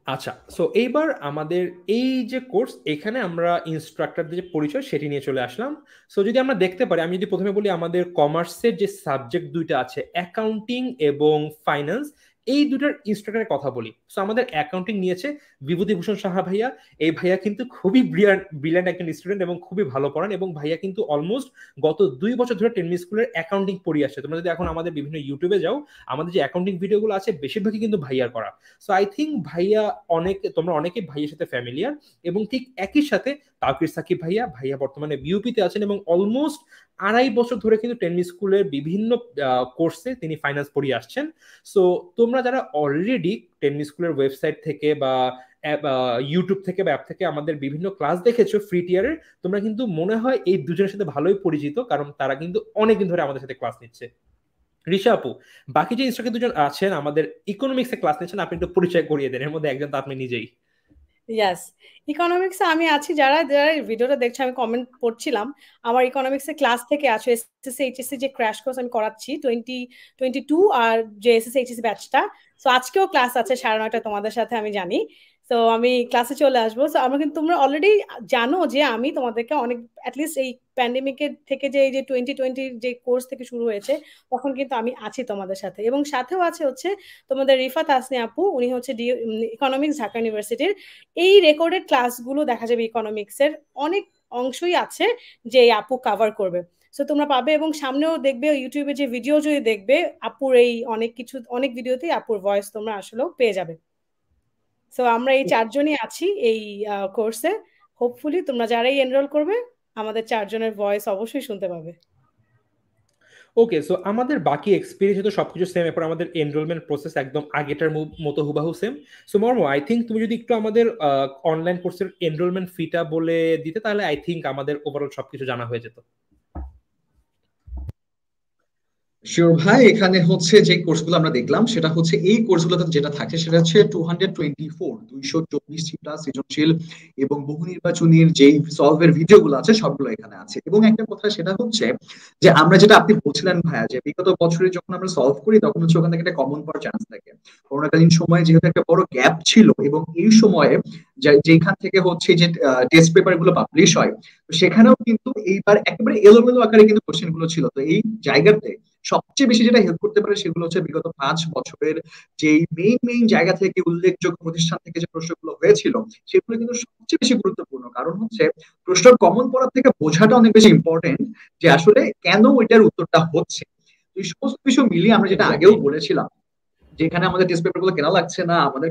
আচ্ছা, সো এইবার আমাদের এই যে কোর্স, এখানে আমরা ইনস্ট্রাক্টরদের যে পরিচয় সেটি নিয়ে চলে আসলাম। সো যদি আমরা দেখতে পারি, আমি যদি প্রথমে বলি আমাদের কমার্সের যে সাবজেক্ট দুইটা আছে, অ্যাকাউন্টিং এবং ফাইন্যান্স, এই দুটার ইনস্ট্রাক্টরের কথা বলি। সো আমাদের অ্যাকাউন্টিং নিয়েছে বিভূতিভূষণ সাহা ভাইয়া। এই ভাইয়া কিন্তু খুবই ব্রিলিয়ান্ট একজন স্টুডেন্ট এবং খুবই ভালো পড়ান, এবং ভাইয়া কিন্তু অলমোস্ট গত 2 বছর ধরে টেনমিস স্কুলের অ্যাকাউন্টিং পড়িয়ে আসছে। তোমরা যদি এখন আমাদের বিভিন্ন ইউটিউবে যাও, আমাদের যে অ্যাকাউন্টিং ভিডিওগুলো আছে বেশিরভাগই কিন্তু ভাইয়ার করা। সো আই থিঙ্ক ভাইয়া তোমরা অনেকেই ভাইয়ের সাথে ফ্যামিলিয়ার, এবং ঠিক একই সাথে তাওকির সাকিব ভাইয়া বর্তমানে বিউপিতে আছেন এবং অলমোস্ট 2.5 বছর ধরে কিন্তু টেনমিস স্কুলের বিভিন্ন কোর্সে তিনি ফাইন্যান্স পড়িয়ে আসছেন। সো তোমরা যারা অলরেডি টেনমিস স্কুলের ওয়েবসাইট থেকে বা ইউটিউব থেকে বা অ্যাপ থেকে আমাদের বিভিন্ন ক্লাস দেখেছো ফ্রি টিয়ারের, তোমরা কিন্তু মনে হয় এই দুজনের সাথে ভালোই পরিচিত, কারণ তারা কিন্তু অনেকদিন ধরে আমাদের সাথে ক্লাস নিচ্ছে। ঋষা আপু, বাকি যে ইনস্ট্রাক্টর দুজন আছেন আমাদের ইকোনমিক্সে ক্লাস নিচ্ছেন, আপনি একটু পরিচয় করিয়ে দেন। এর মধ্যে একজন তো আপনি নিজেই।
ইয়াস, ইকোনমিক্সে আমি আছি। যারা যারা ভিডিওটা দেখছে, আমি কমেন্ট পড়ছিলাম, আমার ইকোনমিক্সে ক্লাস থেকে আছে এসএসসি এইচএসসি যে ক্র্যাশ কোর্স আমি করাচ্ছি 2022 আর যে এসএসসি এইচএসসি ব্যাচটা। সো আজকেও ক্লাস আছে 9:30 তোমাদের সাথে, আমি জানি। তো আমি ক্লাসে চলে আসবো। সো আমরা কিন্তু, তোমরা অলরেডি জানো যে আমি তোমাদেরকে অনেক, অ্যাটলিস্ট এই প্যান্ডেমিকের থেকে যে এই যে 2020 যে কোর্স থেকে শুরু হয়েছে, তখন কিন্তু আমি আছি তোমাদের সাথে। এবং সাথেও আছে হচ্ছে তোমাদের রিফাত হাসনি আপু, উনি হচ্ছে ইকোনমিক্স ঢাকা ইউনিভার্সিটির। এই রেকর্ডেড ক্লাসগুলো দেখা যাবে ইকোনমিক্সের অনেক অংশই আছে যে এই আপু কভার করবে। সো তোমরা পাবে, এবং সামনেও দেখবে ইউটিউবে যে ভিডিও যদি দেখবে, আপুর এই অনেক ভিডিওতেই আপুর ভয়েস তোমরা আসলেও পেয়ে যাবে। সো আমরা এই 4জনই আছি এই কোর্সে। হোপফুলি তোমরা যারাই এনরোল করবে, আমাদের 4জনের ভয়েস অবশ্যই শুনতে পাবে।
ওকে, সো আমাদের বাকি এক্সপিরিয়েন্স তো সবকিছু সেম, এরপর আমাদের এনরোলমেন্ট প্রসেস একদম আগেটার মতো হুবাহু সেম। সো মর্ম, আই থিঙ্ক তুমি যদি একটু আমাদের অনলাইন কোর্সের এনরোলমেন্ট ফিটা বলে দিতে, তাহলে আই থিঙ্ক আমাদের ওভারঅল সবকিছু জানা হয়ে যেত।
শিওর ভাই, এখানে হচ্ছে যে কোর্সগুলো আমরা দেখলাম সেটা হচ্ছে এই কোর্সগুলোতে যেটা থাকে সেটা হচ্ছে 224 সৃজনশীল এবং বহু নির্বাচনীর যে সলভের ভিডিওগুলো আছে সবগুলো এখানে আছে। এবং একটা কথা সেটা হচ্ছে যে আমরা যেটা আপনি বলছিলেন ভাইয়া, যে বিগত বছরে যখন আমরা সলভ করি তখন হচ্ছে ওখান থেকে একটা কমন পাওয়ার চান্স থাকে। করোনাকালীন সময়ে যেহেতু একটা বড় গ্যাপ ছিল, এবং এই সময়ে যেখান থেকে হচ্ছে যে টেস্ট পেপার গুলো পাবলিশ হয়, তো সেখানেও কিন্তু এইবার একেবারে এলোমেলো আকারে কিন্তু কোশ্চেন গুলো ছিল। তো এই জায়গাতে সবচেয়ে বেশি যেটা হেল্প করতে পারে সেগুলো হচ্ছে বিগত 5 বছরের যে মেইন জায়গা থেকে উল্লেখযোগ্য প্রতিষ্ঠান থেকে যে প্রশ্নগুলো হয়েছিল, সেগুলো কিন্তু সবচেয়ে বেশি গুরুত্বপূর্ণ। কারণ হচ্ছে প্রশ্ন কমন পড়ার থেকে বোঝাটা অনেক বেশি ইম্পর্টেন্ট, যে আসলে কেন ওইটার উত্তরটা হচ্ছে। এই সমস্ত কিছু মিলিয়ে আমরা যেটা আগেও বলেছিলাম, যেখানে আমাদের টেস্ট পেপার গুলো কেনা লাগছে না, আমাদের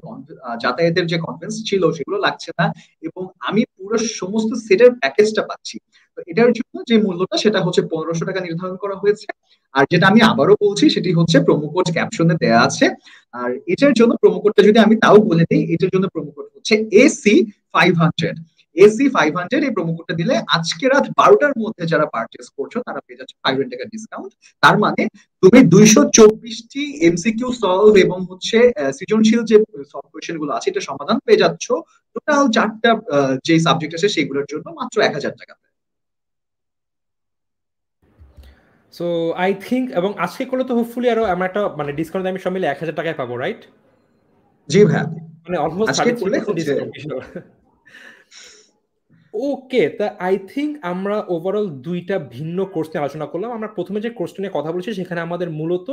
যাতায়াতের যে কনফারেন্স ছিল সেগুলো লাগছে না, এবং আমি পুরো সমস্ত সেটের প্যাকেজটা পাচ্ছি। তো এটার জন্য যে মূল্যটা সেটা হচ্ছে 1500 টাকা নির্ধারণ করা হয়েছে। আর যেটা আমি আবারও বলছি সেটি হচ্ছে প্রোমো কোড ক্যাপশনে দেওয়া আছে। আর এটার জন্য প্রোমো কোডটা যদি আমি তাও বলে দিই, এটার জন্য প্রোমো কোড হচ্ছে AC500। AC500 এই প্রোমো কোডটা দিলে আজকে রাত 12টার মধ্যে যারা পারচেস করছো তারা পেয়ে যাচ্ছে 500 টাকা ডিসকাউন্ট। তার মানে তুমি 224টি এমসিকিউ সলভ এবং হচ্ছে সৃজনশীল যে সলভ কোয়েশ্চেন গুলো আছে এটা সমাধান পেয়ে যাচ্ছ টোটাল 4টা যে সাবজেক্ট আছে সেগুলোর জন্য মাত্র 1000 টাকা।
সো আই থিঙ্ক, এবং আজকে করলে তো হোপফুলি আরো আমরা একটা মানে ডিসকাউন্ট আমি সব মিলে 1000 টাকায় পাবো, রাইট?
জি ভাইয়া,
মানে অলমোস্ট
আজকে করলে
33%
হচ্ছে।
ডিসকাউন্ট। ওকে, তা আই থিঙ্ক আমরা ওভারঅল দুইটা ভিন্ন কোর্স নিয়ে আলোচনা করলাম। আমরা প্রথমে যে কোর্সটা নিয়ে কথা বলছি সেখানে আমাদের মূলত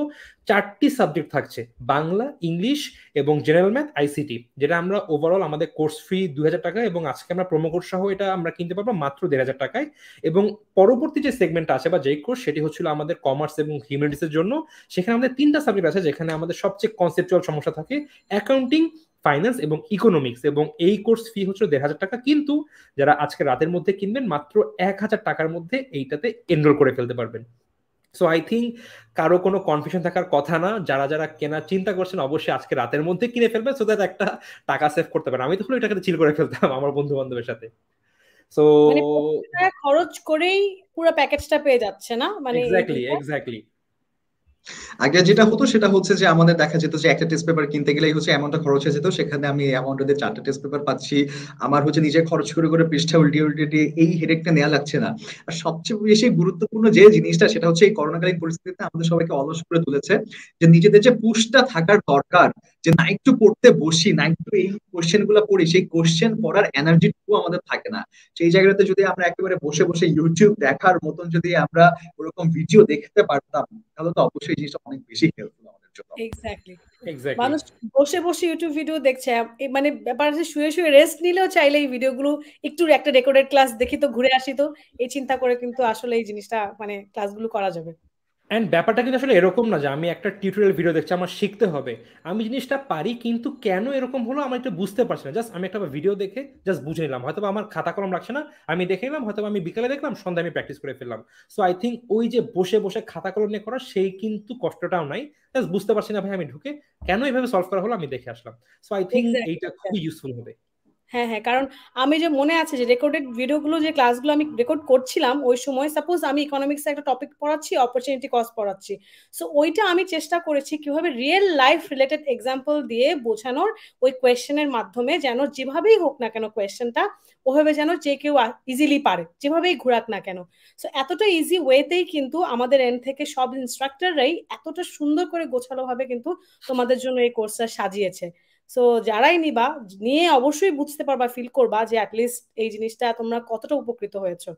4টি সাবজেক্ট থাকছে, বাংলা, ইংলিশ এবং জেনারেল ম্যাথ, আইসিটি, যেটা আমরা ওভারঅল আমাদের কোর্স ফি 2000 টাকা, এবং আজকে আমরা প্রোমো কোড সহ এটা আমরা কিনতে পারবো মাত্র 1500 টাকায়। এবং পরবর্তী যে সেগমেন্ট আছে বা যেই কোর্স, সেটি হচ্ছিল আমাদের কমার্স এবং হিউম্যানিটিসের জন্য। সেখানে আমাদের 3টা সাবজেক্ট আছে যেখানে আমাদের সবচেয়ে কনসেপচুয়াল সমস্যা থাকে, অ্যাকাউন্টিং, ফাইন্যান্স এবং ইকোনমিক্স, এবং এই কোর্স ফি হচ্ছে 1500 টাকা। কিন্তু যারা আজকে রাতের মধ্যে কিনবেন মাত্র 1000 টাকার মধ্যে এইটাতে এনরোল করে ফেলতে পারবেন। সো আই থিঙ্ক কারো কোনো কনফিউশন থাকার কথা না, যারা যারা কেনার চিন্তা করছেন অবশ্যই আজকে রাতের মধ্যে কিনে ফেলবেন, সো দ্যাট একটা টাকা সেভ করতে পারেন। আমি তো হলো এটাকে চিল করে ফেলতাম আমার বন্ধু বান্ধবের সাথে। সো
মানে 25 টাকা খরচ করেই পুরো প্যাকেজটা পেয়ে যাচ্ছে না, মানে এই
এক্স্যাক্টলি
দুইটা।
এক্স্যাক্টলি
আগে যেটা হতো সেটা হচ্ছে যে আমাদের দেখা যেত যে একটা টেস্ট পেপার কিনতে গেলেই হচ্ছে অ্যামাউন্টটা খরচ হয়ে যেত, সেখানে আমি অ্যামাউন্টটা দিয়ে 4টা টেস্ট পেপার পাচ্ছি, আমার হচ্ছে নিজে খরচ করে করে পৃষ্ঠা উল্টিয়ে উল্টিয়ে দিয়ে এই হেডেকটা নেওয়া লাগছে না। আর সবচেয়ে বেশি গুরুত্বপূর্ণ যে জিনিসটা সেটা হচ্ছে এই করোনাকালীন পরিস্থিতিতে আমাদের সবাইকে অলস করে তুলেছে, যে নিজেদের যে পুশটা থাকার দরকার, যে না একটু পড়তে বসি, না একটু এই কোশ্চেন গুলো পড়ি, সেই কোশ্চেন পড়ার এনার্জিটুকু আমাদের থাকে না। সেই জায়গাটাতে যদি আমরা একেবারে বসে বসে ইউটিউব দেখার মতন যদি আমরা ওরকম ভিডিও দেখতে পারতাম, তাহলে তো অবশ্যই এই জিনিসটা অনেক বেশি হেল্পফুল আমাদের জন্য।
এক্স্যাক্টলি,
এক্স্যাক্টলি
মানুষ বসে বসে ইউটিউব ভিডিও দেখছে, মানে ব্যাপার আছে শুয়ে শুয়ে রেস্ট নিলেও চাইলে এই ভিডিওগুলো একটু একটা রেকর্ডেড ক্লাস দেখি তো, ঘুরে আসি তো, এই চিন্তা করে কিন্তু আসলে এই জিনিসটা মানে ক্লাসগুলো করা যাবে।
অ্যান্ড ব্যাপারটা কিন্তু আসলে এরকম না যে আমি একটা টিউটোরিয়াল ভিডিও দেখছি আমার শিখতে হবে, আমি জিনিসটা পারি কিন্তু কেন এরকম হলো আমার একটু বুঝতে পারছি না, জাস্ট আমি একটা ভিডিও দেখে জাস্ট বুঝে নিলাম, হয়তো আমার খাতা কলম রাখছে না, আমি দেখে নিলাম, হয়তো আমি বিকালে দেখলাম, সন্ধ্যায় আমি প্র্যাকটিস করে ফেললাম। সো আই থিঙ্ক ওই যে বসে বসে খাতা কলম নিয়ে করা সেই কিন্তু কষ্টটাও নাই, জাস্ট বুঝতে পারছি না ভাই আমি ঢুকে কেন এইভাবে সলভ করা হলো আমি দেখে আসলাম। সো আই থিঙ্ক এইটা খুবই
এক্স্যাক্টলি।
ইউজফুল হবে।
হ্যাঁ হ্যাঁ, কারণ আমি যে মনে আছে যে রেকর্ডেড ভিডিওগুলো, যে ক্লাসগুলো আমি রেকর্ড করছিলাম ওই সময়, সাপোজ আমি ইকোনমিক্স একটা টপিক পড়াচ্ছি, অপরচুনিটি কস্ট পড়াচ্ছি, সো ওইটা আমি চেষ্টা করেছি কিভাবে রিয়েল লাইফ রিলেটেড এক্সাম্পল দিয়ে বোঝানোর, ওই কোয়েশ্চেনের মাধ্যমে, যেন যেভাবেই হোক না কেন কোয়েশ্চেনটা ওভাবে যেন যে কেউ ইজিলি পারে, যেভাবেই ঘোরাক না কেন। সো এতটা ইজি ওয়েতেই কিন্তু আমাদের এন্ড থেকে সব ইনস্ট্রাক্টররাই এতটা সুন্দর করে গোছালো ভাবে কিন্তু তোমাদের জন্য এই কোর্সটা সাজিয়েছে। সো যারাই নিবা, নিয়ে অবশ্যই বুঝতে পারবা, ফিল করবা যে অ্যাটলিস্ট এই জিনিসটা তোমরা কতটা উপকৃত হয়েছো।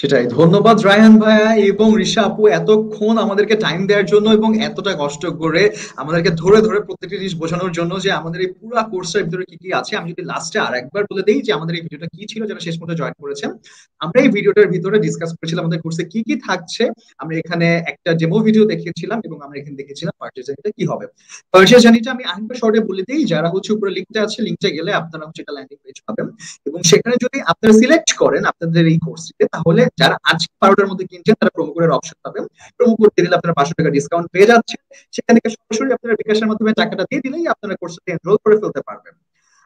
সেটাই, ধন্যবাদ রায়হান ভাইয়া এবং রিশা আপু এতক্ষণ আমাদেরকে টাইম দেওয়ার জন্য এবং এতটা কষ্ট করে আমাদেরকে ধরে ধরে প্রত্যেকটি জিনিস বোঝানোর জন্য যে আমাদের এই পুরো কোর্সের ভিতরে কি কি আছে। আমি যদি লাস্টে আর একবার বলে দিই যে আমাদের এই ভিডিওটা কি ছিল, যারা শেষ পর্যন্ত জয়েন করেছেন, আমরা এই ভিডিওটার ভিতরে ডিসকাস করেছিলাম আমাদের কোর্সে কি কি থাকছে। আমরা এখানে একটা ডেমো ভিডিও দেখিয়েছিলাম এবং আমরা এখানে দেখেছিলাম পারচেজ জার্নিটা কি হবে। পারচেজ জার্নিটা আমি আরেকবার শর্টে বলে দিই, যারা হচ্ছে উপরে লিঙ্কটা আছে, লিঙ্কটা গেলে আপনারা হচ্ছে একটা ল্যান্ডিং পেজ পাবেন এবং সেখানে যদি আপনারা সিলেক্ট করেন আপনাদের এই কোর্সটিতে, তাহলে যারা আজকে 12টার মধ্যে কিনছেন তারা প্রোমো কোডের অপশন পাবেন। প্রোমো কোড দিলে আপনারা 500 টাকা ডিসকাউন্ট পেয়ে যাচ্ছেন। সেখান থেকে সরাসরি আপনারা বিকাশের মাধ্যমে টাকাটা দিয়ে দিলেই আপনারা কোর্সটাতে এনরোল করে ফেলতে পারবেন।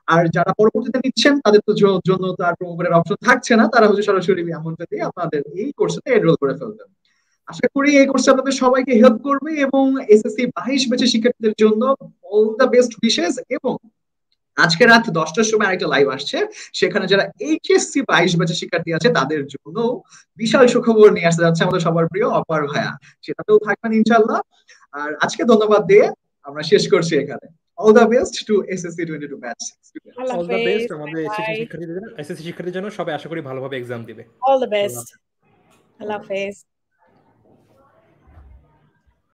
আর যারা পরবর্তীতে নিচ্ছেন তাদের তো জন্য তো আর প্রোমো কোডের অপশন থাকছে না, তারা হচ্ছে সরাসরি অ্যামাউন্টটা দিয়ে আপনাদের এই কোর্সটাতে এনরোল করে ফেলবেন। আশা করি এই কোর্সটা আপনাদের সবাইকে হেল্প করবে এবং এসএসসি 22 ব্যাচের শিক্ষার্থীদের জন্য অল দ্য বেস্ট উইশেস। এবং আজকে রাত 10টার সময় আরেকটা লাইভ আসছে, সেখানে যারা এইচএসসি 22 ব্যাচের শিক্ষার্থী আছে তাদের জন্য বিশাল সুখবর নিয়ে আসতে যাচ্ছে আমাদের সবার প্রিয় অপার ভাইয়া, সেটাতেও থাকবেন ইনশাল্লাহ। আর আজকে ধন্যবাদ দিয়ে আমরা শেষ করছি এখানে। All the best to SSC 22 batch student.
Allah
all the
হাফেজ,
বেস্ট আমাদের
বাই,
এসএসসি শিক্ষার্থীদের জন্য, সবাই আশা করি ভালোভাবে এক্সাম দিবে।
অল দ্য বেস্ট, আল্লাহ হাফেজ।